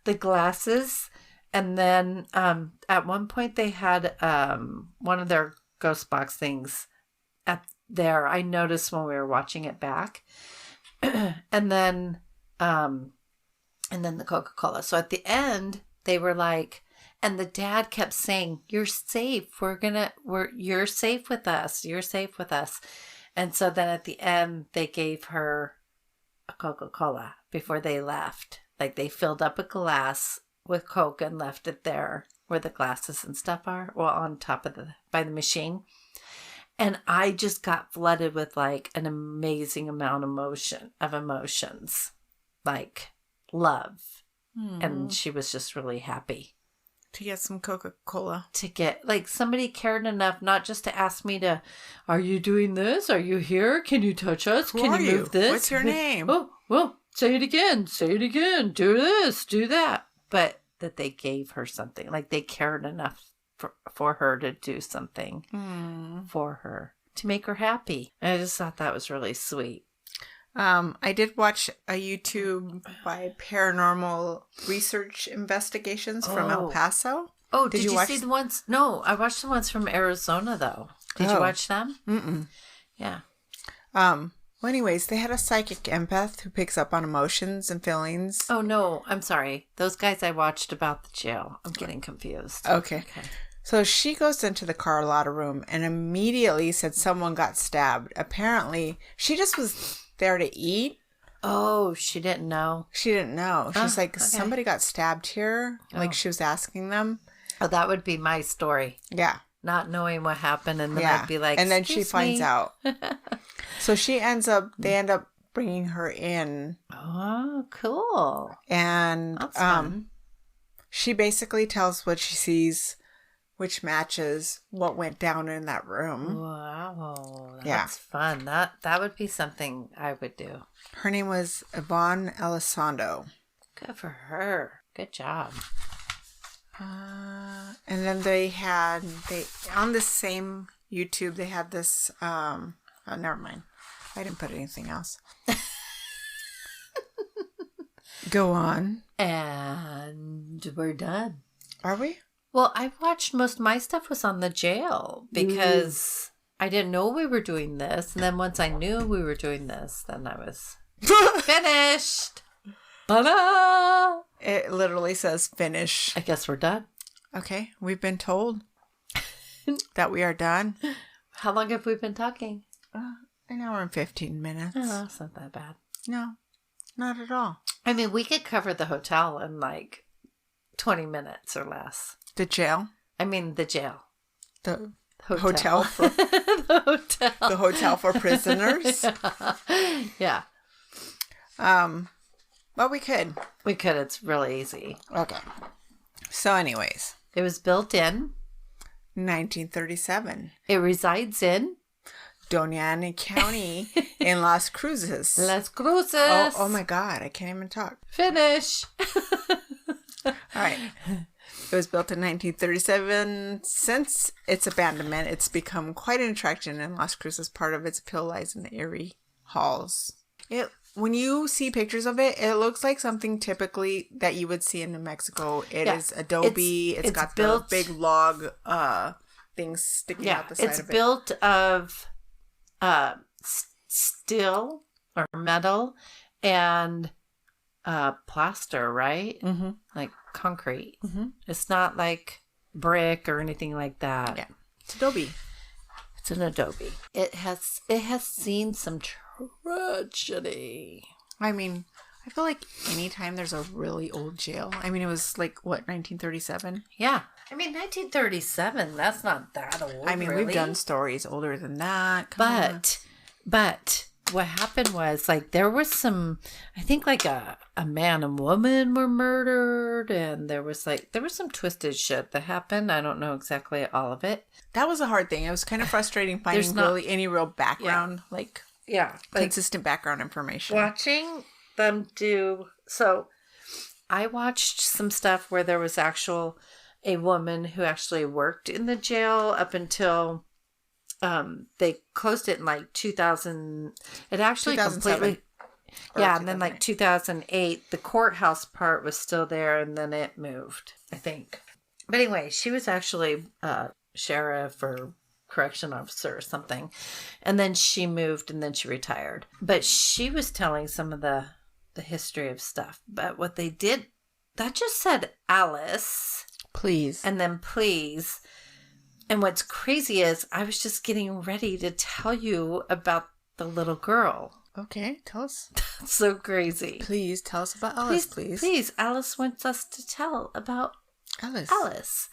The glasses. And then at one point they had one of their ghost box things there. I noticed when we were watching it back. And then the Coca-Cola. So at the end they were like, and the dad kept saying, "You're safe. You're safe with us. You're safe with us." And so then at the end they gave her a Coca-Cola before they left. Like they filled up a glass with Coke and left it there where the glasses and stuff are. Well, on top of by the machine. And I just got flooded with like an amazing amount of emotions. Like love. And she was just really happy. To get some Coca-Cola. To get, like, somebody cared enough not just to ask me to, are you doing this? Are you here? Can you touch us? Who Can are you move this? What's your name? Oh, well, say it again. Say it again. Do this. Do that. But that they gave her something. Like, they cared enough for her to do something for her. To make her happy. And I just thought that was really sweet. I did watch a YouTube by Paranormal Research Investigations from El Paso. Oh, did you see the ones? No, I watched the ones from Arizona, though. Did you watch them? Mm-mm. Yeah. Well, anyways, they had a psychic empath who picks up on emotions and feelings. Oh, no. I'm sorry. Those guys I watched about the jail. I'm getting confused. Okay. So she goes into the Carlotta room and immediately said someone got stabbed. Apparently, she just was there to eat. Oh, she didn't know. She didn't know. She's like, okay. somebody got stabbed here. Like, she was asking them. Oh, that would be my story. Yeah. Not knowing what happened, and then I'd be like, and then she finds me. out. So they end up bringing her in. Oh, cool. And That's fun. She basically tells what she sees, which matches what went down in that room. Wow. That's fun. That would be something I would do. Her name was Yvonne Elizondo. Good for her. Good job. And then they on the same YouTube, they had this, oh, never mind. I didn't put anything else. Go on. And we're done. Are we? Well, I watched most of my stuff was on the jail because I didn't know we were doing this. And then once I knew we were doing this, then I was finished. Ta-da! It literally says finish. I guess we're done. Okay, we've been told that we are done. How long have we been talking? An hour and 15 minutes. Oh, that's not that bad. No, not at all. I mean, we could cover the hotel in like 20 minutes or less. The jail? I mean, the jail. The Hotel. the hotel. The hotel for prisoners? Yeah. But we could. We could. It's really easy. Okay. So anyways. It was built in 1937. It resides in Doña Ana County in Las Cruces. Las Cruces. Oh my God. I can't even talk. Finish. All right. It was built in 1937. Since its abandonment, it's become quite an attraction in Las Cruces. Part of its appeal lies in the eerie halls. When you see pictures of it, it looks like something typically that you would see in New Mexico. It is adobe. It's got built, the big log things sticking out the side of it. It's built of steel or metal and plaster, right? Mm-hmm. Like concrete. Mm-hmm. It's not like brick or anything like that. Yeah, it's adobe. It's an adobe. It has seen some tragedy. I mean, I feel like anytime there's a really old jail. I mean, it was like, what, 1937? Yeah. I mean, 1937, that's not that old, I mean, really. we've done stories older than that. But what happened was, like, there was some, I think, like, a man and woman were murdered, and there was some twisted shit that happened. I don't know exactly all of it. That was a hard thing. It was kind of frustrating finding really any real background, consistent background information. Watching them so I watched some stuff where there was a woman who actually worked in the jail up until they closed it in like 2000. It actually completely, and then like 2008, the courthouse part was still there, and then it moved, I think. But anyway, she was actually sheriff or correction officer or something, and then she moved and then she retired. But she was telling some of the history of stuff. But what they did, that just said Alice, please, and then please. And what's crazy is I was just getting ready to tell you about the little girl. Okay, tell us. That's so crazy. Please tell us about Alice, please. Please, Alice wants us to tell about Alice.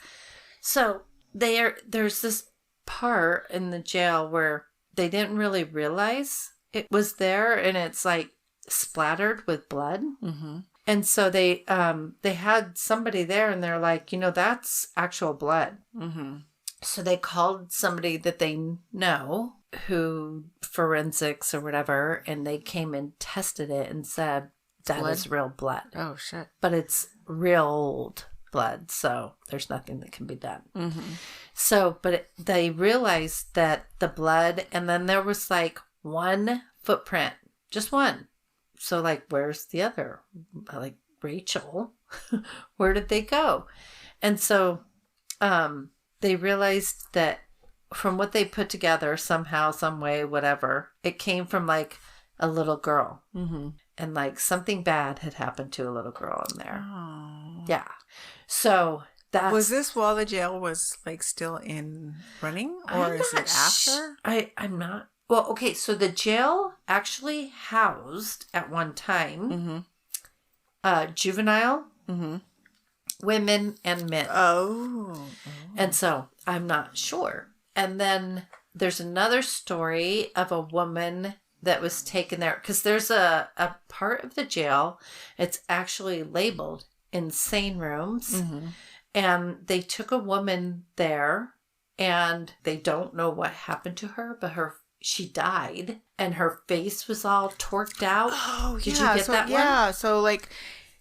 So there's this part in the jail where they didn't really realize it was there, and it's like splattered with blood. Mm-hmm. And so they had somebody there, and they're like, that's actual blood. Mm-hmm. So they called somebody that they know, who forensics or whatever, and they came and tested it and said that is real blood. Oh shit! But it's real old blood, so there's nothing that can be done. Mm-hmm. So, but they realized that the blood, and then there was like one footprint, just one. So like, where's the other? Like, Rachel, where did they go? And so they realized that from what they put together somehow, some way, whatever, it came from like a little girl. Mm-hmm. And like something bad had happened to a little girl in there. Oh. Yeah. So Was this while the jail was like still in running, or is it after? I'm not. Well, okay, so the jail actually housed at one time juvenile, women, and men. Oh. And so I'm not sure. And then there's another story of a woman that was taken there because there's a part of the jail. It's actually labeled insane rooms. And they took a woman there and they don't know what happened to her, but she died and her face was all torqued out. Oh, Did you get that one? Yeah. So like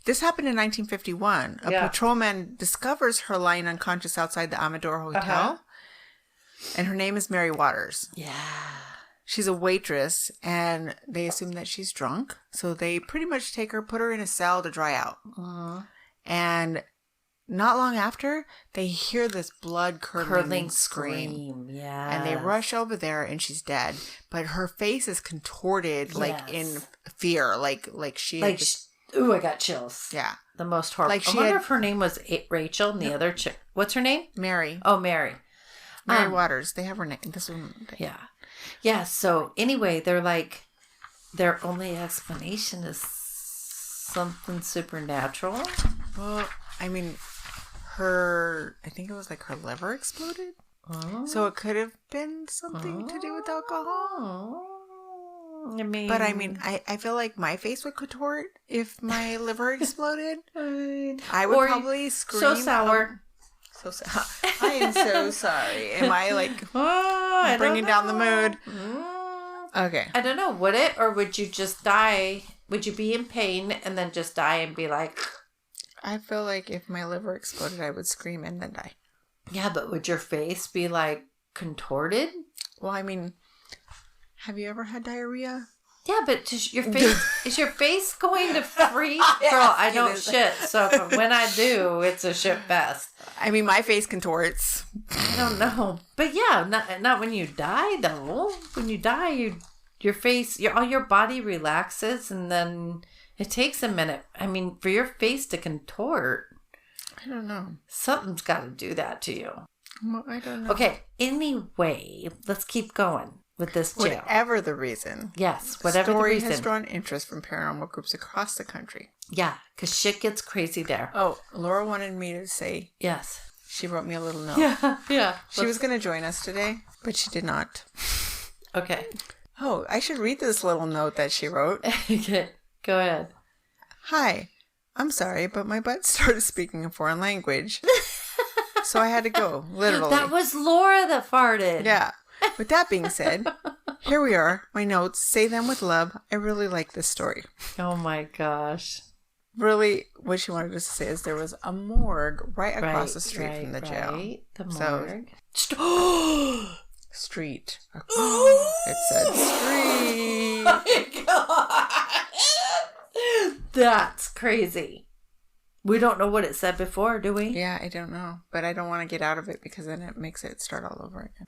this happened in 1951. A patrolman discovers her lying unconscious outside the Amador Hotel. And her name is Mary Waters. Yeah. She's a waitress, and they assume that she's drunk. So they pretty much put her in a cell to dry out. And not long after, they hear this blood-curdling scream. Yeah. And they rush over there, and she's dead. But her face is contorted, like in fear, like she had ooh, I got chills. Yeah. The most horrible. Like I wonder if her name was Rachel and the other chick. What's her name? Mary. Oh, Mary. Mary Waters. They have her name. This one. Yeah. Yeah. So anyway, they're like, their only explanation is something supernatural. Well, I mean, I think it was like her liver exploded. So it could have been something to do with alcohol. I feel like my face would contort if my liver exploded. I would probably scream. So sour. So sour. I am so sorry. Am I like bringing down the mood? Okay. I don't know. Would it, or would you just die? Would you be in pain and then just die and be like? I feel like if my liver exploded, I would scream and then die. Yeah, but would your face be like contorted? Well, I mean, have you ever had diarrhea? Yeah, but your face is your face going to freeze? Girl, I don't shit. So when I do, it's a shit fest. I mean, my face contorts. I don't know, but yeah, not when you die though. When you die, your face, all your body relaxes, and then it takes a minute. I mean, for your face to contort, I don't know. Something's got to do that to you. Well, I don't know. Okay. Anyway, let's keep going with this jail. Whatever the reason. Yes, whatever the reason. The story has drawn interest from paranormal groups across the country. Yeah, because shit gets crazy there. Oh, Laura wanted me to say. Yes. She wrote me a little note. Yeah. She was going to join us today, but she did not. Okay. Oh, I should read this little note that she wrote. Okay, go ahead. Hi, I'm sorry, but my butt started speaking a foreign language. So I had to go, literally. That was Laura that farted. Yeah. With that being said, here we are. My notes, say them with love. I really like this story. Oh my gosh. Really, what she wanted us to say is there was a morgue right across the street from the jail. The morgue. Street. It said street. Oh my God. That's crazy. We don't know what it said before, do we? Yeah, I don't know. But I don't want to get out of it because then it makes it start all over again.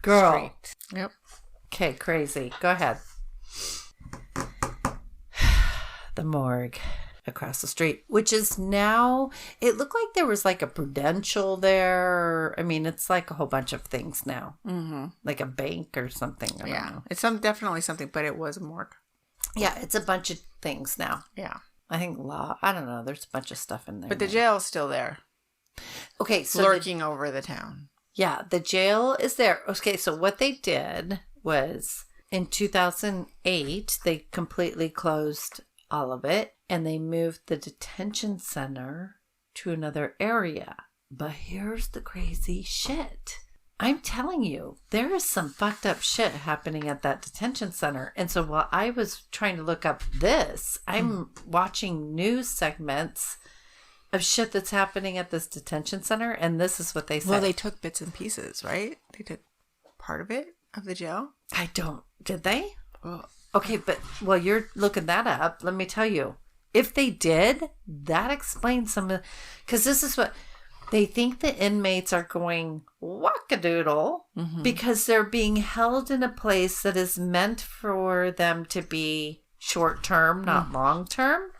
Girl. Street. Yep. Okay, crazy. Go ahead. The morgue across the street, which is now, it looked like there was like a Prudential there. I mean, it's like a whole bunch of things now. Mm-hmm. Like a bank or something. I don't know. It's definitely something, but it was a morgue. Yeah, it's a bunch of things now. Yeah. I think I don't know. There's a bunch of stuff in there. But the jail's still there. Okay, so lurking over the town. Yeah, the jail is there. Okay, so what they did was in 2008, they completely closed all of it and they moved the detention center to another area. But here's the crazy shit. I'm telling you, there is some fucked up shit happening at that detention center. And so while I was trying to look up this, I'm watching news segments of shit that's happening at this detention center, and this is what they said. Well, they took bits and pieces, right? They took part of it, of the jail? Did they? Well, okay, but while you're looking that up, let me tell you. If they did, that explains some of, because this is what, they think the inmates are going wackadoodle because they're being held in a place that is meant for them to be short-term, not long-term.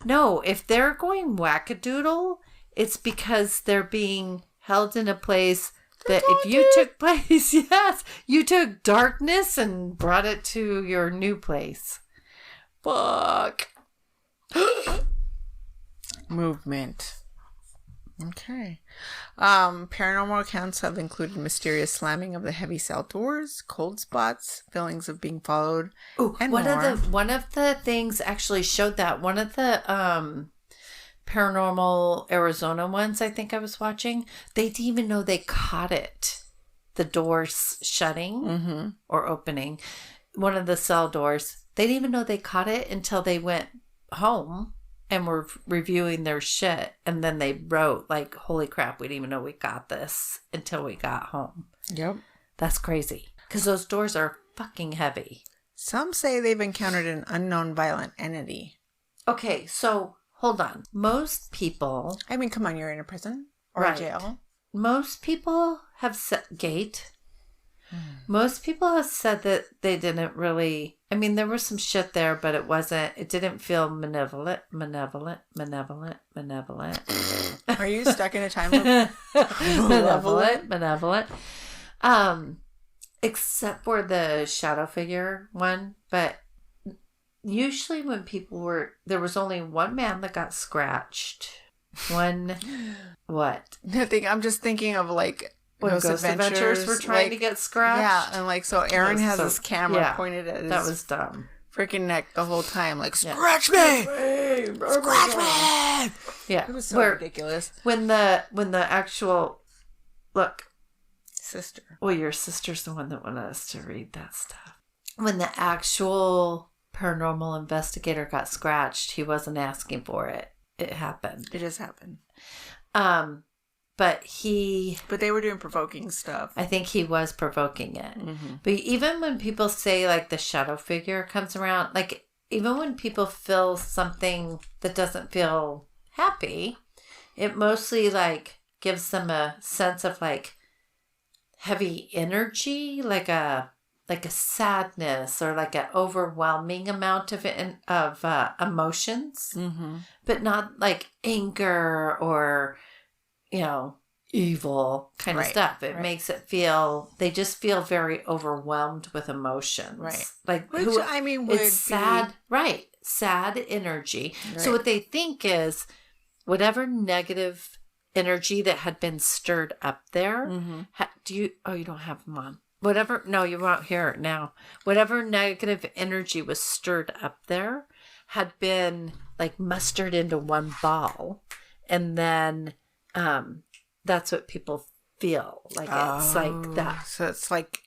No, if they're going wackadoodle, It's because they're being held in a place that if you took place, yes, you took darkness and brought it to your new place. Fuck. Movement. Okay. Paranormal accounts have included mysterious slamming of the heavy cell doors, cold spots, feelings of being followed, and one more. One of the things actually showed that. One of the paranormal Arizona ones I think I was watching, they didn't even know they caught it. The doors shutting or opening. One of the cell doors. They didn't even know they caught it until they went home and were reviewing their shit. And then they wrote, like, holy crap, we didn't even know we got this until we got home. Yep. That's crazy. Because those doors are fucking heavy. Some say they've encountered an unknown violent entity. Okay, so hold on. Most people... I mean, come on, you're in a prison or a jail. Most people have said... Most people have said that they didn't really... I mean, there was some shit there, but it didn't feel malevolent. Are you stuck in a time loop? Malevolent. Except for the shadow figure one. But usually when people were... There was only one man that got scratched. One... What? Nothing. I'm just thinking of, like... When Ghost Adventures were trying to get scratched. Yeah, and like, so Aaron has this camera pointed at his that was dumb. freaking neck the whole time, like, scratch me! Scratch me! Yeah. It was so ridiculous. When the actual, look. Sister. Well, your sister's the one that wanted us to read that stuff. When the actual paranormal investigator got scratched, he wasn't asking for it. It happened. It just happened. But they were doing provoking stuff. I think he was provoking it. Mm-hmm. But even when people say, like, the shadow figure comes around, like, even when people feel something that doesn't feel happy, it mostly, like, gives them a sense of, like, heavy energy, like a sadness or like an overwhelming amount of emotions, but not like anger or... evil kind of stuff. It makes it feel, they just feel very overwhelmed with emotions. Right. Like, which, I mean, would it's sad, sad energy. Right. So what they think is whatever negative energy that had been stirred up there, you don't have them on. Whatever, no, you won't hear it now. Whatever negative energy was stirred up there had been like mustered into one ball. And then, that's what people feel like. It's like that. So it's like,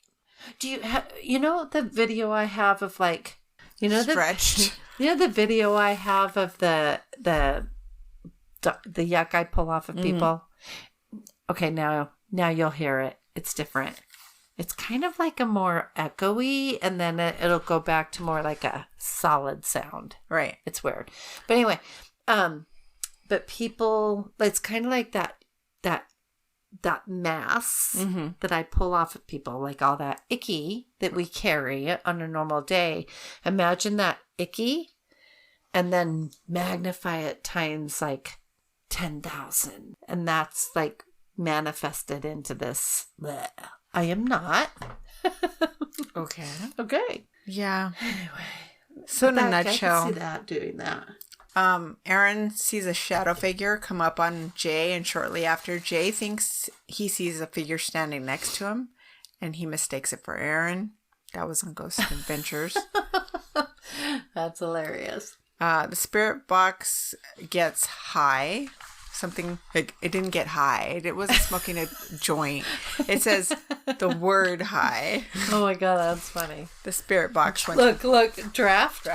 do you the video I have of, like, stretched? The video I have of the yuck I pull off of people. Okay, now you'll hear it. It's different. It's kind of like a more echoey, and then it'll go back to more like a solid sound. Right. It's weird, but anyway, but people, it's kind of like that mass that I pull off of people, like all that icky that we carry on a normal day. Imagine that icky and then magnify it times like 10,000. And that's like manifested into this. Bleh. I am not. Okay. Yeah. Anyway. So in a nutshell. I can see that doing that. Aaron sees a shadow figure come up on Jay, and shortly after, Jay thinks he sees a figure standing next to him, and he mistakes it for Aaron. That was on Ghost Adventures. That's hilarious. The spirit box gets high. Something, like, it didn't get high. It wasn't smoking a joint. It says the word high. Oh my God, that's funny. The spirit box went. Look, draft.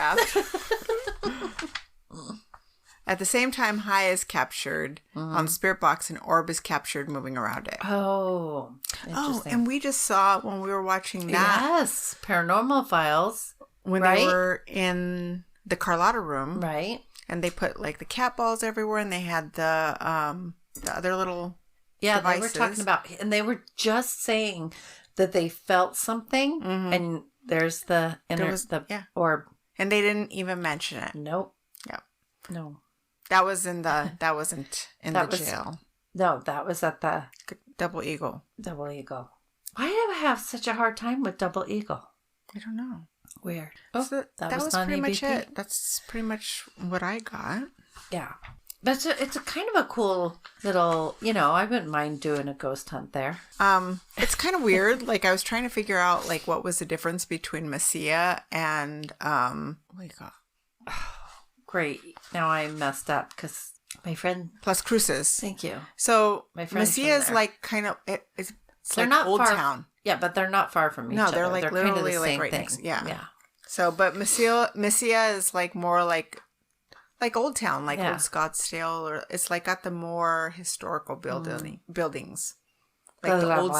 At the same time, high is captured on the spirit box, and orb is captured moving around it. Oh, interesting. And we just saw when we were watching that. Yes, Paranormal Files. When they were in the Carlotta room. Right. And they put, like, the cat balls everywhere, and they had the other little devices. They were talking about, and they were just saying that they felt something, and there's the orb. And they didn't even mention it. Nope. Yeah. No. That wasn't in the jail. No, that was at the Double Eagle. Double Eagle. Why do I have such a hard time with Double Eagle? I don't know. Weird. So that was pretty much it. That's pretty much what I got. Yeah. It's a kind of a cool little, I wouldn't mind doing a ghost hunt there. It's kind of weird. Like, I was trying to figure out, like, what was the difference between Messia and, what do you call it? Great. Now I messed up because my friend... Plus Cruces. Thank you. So, Messia is like kind of... It's like not Old Town. Yeah, but they're not far from each other. No, they're like literally kind of the like same right thing. next. Yeah. So, but Messia is like more like Old Town, like Old Scottsdale, or it's like got the more historical buildings. Like the old...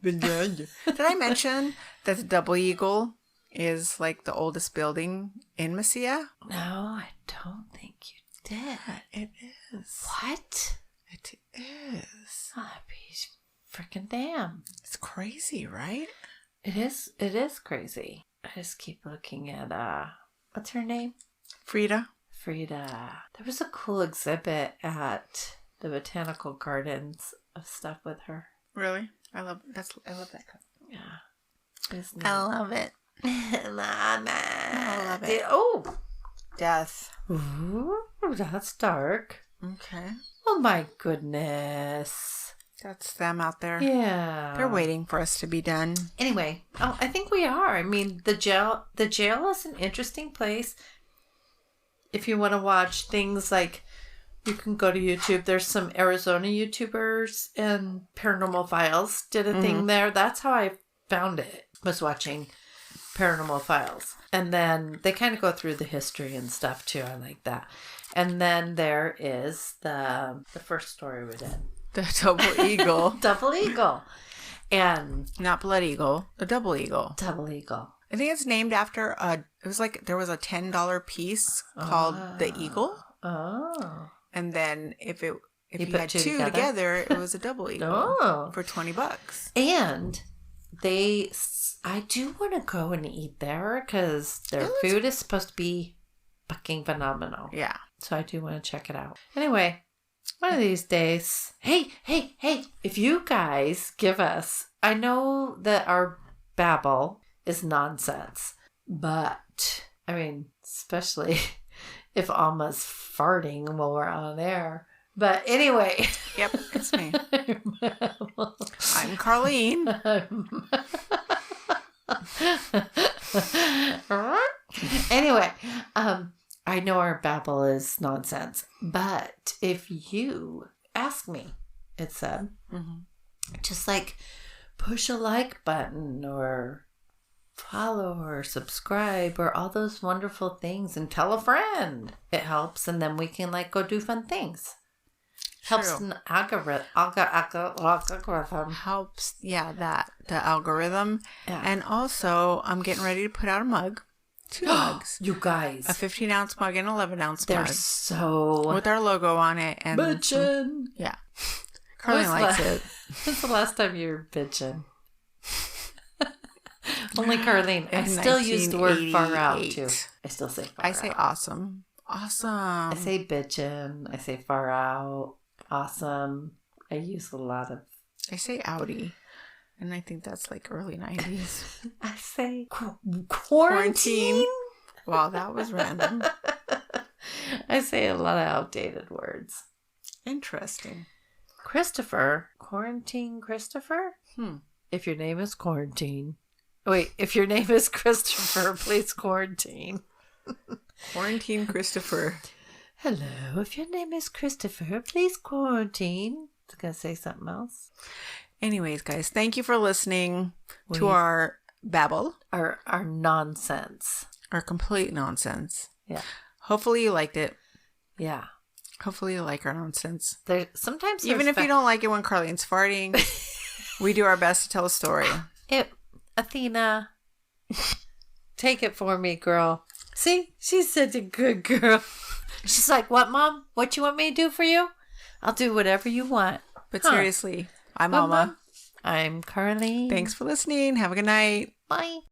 Did I mention that the Double Eagle is like the oldest building in Messia? No, I don't think you did. It is. What? It is. Oh, freaking damn. It's crazy, right? It is crazy. I just keep looking at what's her name? Frida. There was a cool exhibit at the botanical gardens of stuff with her. Really? I love that cup. Yeah. I love it. Mama. I love it. Oh, Death. Ooh, that's dark. Okay. Oh my goodness. That's them out there. Yeah. They're waiting for us to be done. Anyway, I think we are. I mean, the jail is an interesting place. If you want to watch things like, you can go to YouTube. There's some Arizona YouTubers and Paranormal Files did a thing there. That's how I found it, was watching Paranormal Files. And then they kind of go through the history and stuff too. I like that. And then there is the first story we did. The Double Eagle. Double Eagle. And... Not Blood Eagle. The Double Eagle. Double Eagle. I think it's named after there was a $10 piece called the Eagle. Oh. And then if you had two together, it was a Double Eagle for $20. And I do want to go and eat there because their food is supposed to be fucking phenomenal. Yeah. So I do want to check it out. Anyway, one of these days, hey, if you guys give us, I know that our babble is nonsense, but I mean, especially if Alma's farting while we're on air. But anyway. Yep, it's me. I'm Carlene. Anyway, I know our babble is nonsense, but if you ask me, it said, just like push a like button or follow or subscribe or all those wonderful things and tell a friend. It helps, and then we can like go do fun things. Helps an algorithm. Helps, the algorithm. Yeah. And also, I'm getting ready to put out a mug. 2 mugs. You guys. A 15-ounce mug and 11-ounce They're mug. They're so... with our logo on it. And bitchin'. Yeah. Carly likes it. When's the last time you were bitchin'? Only Carlene. I still use the word far out, too. I still say far out. I say awesome. Awesome. I say bitchin'. I say far out. Awesome. I use a lot of... I say outie. And I think that's like early 90s. I say quarantine. Wow, that was random. I say a lot of outdated words. Interesting. Christopher. Quarantine Christopher? If your name is Quarantine. Wait, if your name is Christopher, please quarantine. Quarantine Christopher. Hello, if your name is Christopher, please quarantine. I was going to say something else. Anyways, guys, thank you for listening to our babble. Our nonsense. Our complete nonsense. Yeah. Hopefully you liked it. Yeah. Hopefully you like our nonsense. Sometimes even if you don't like it when Carlene's farting, we do our best to tell a story. Athena, take it for me, girl. See? She's such a good girl. She's like, what, Mom? What you want me to do for you? I'll do whatever you want. But seriously, I'm Alma. I'm Carlene. Thanks for listening. Have a good night. Bye.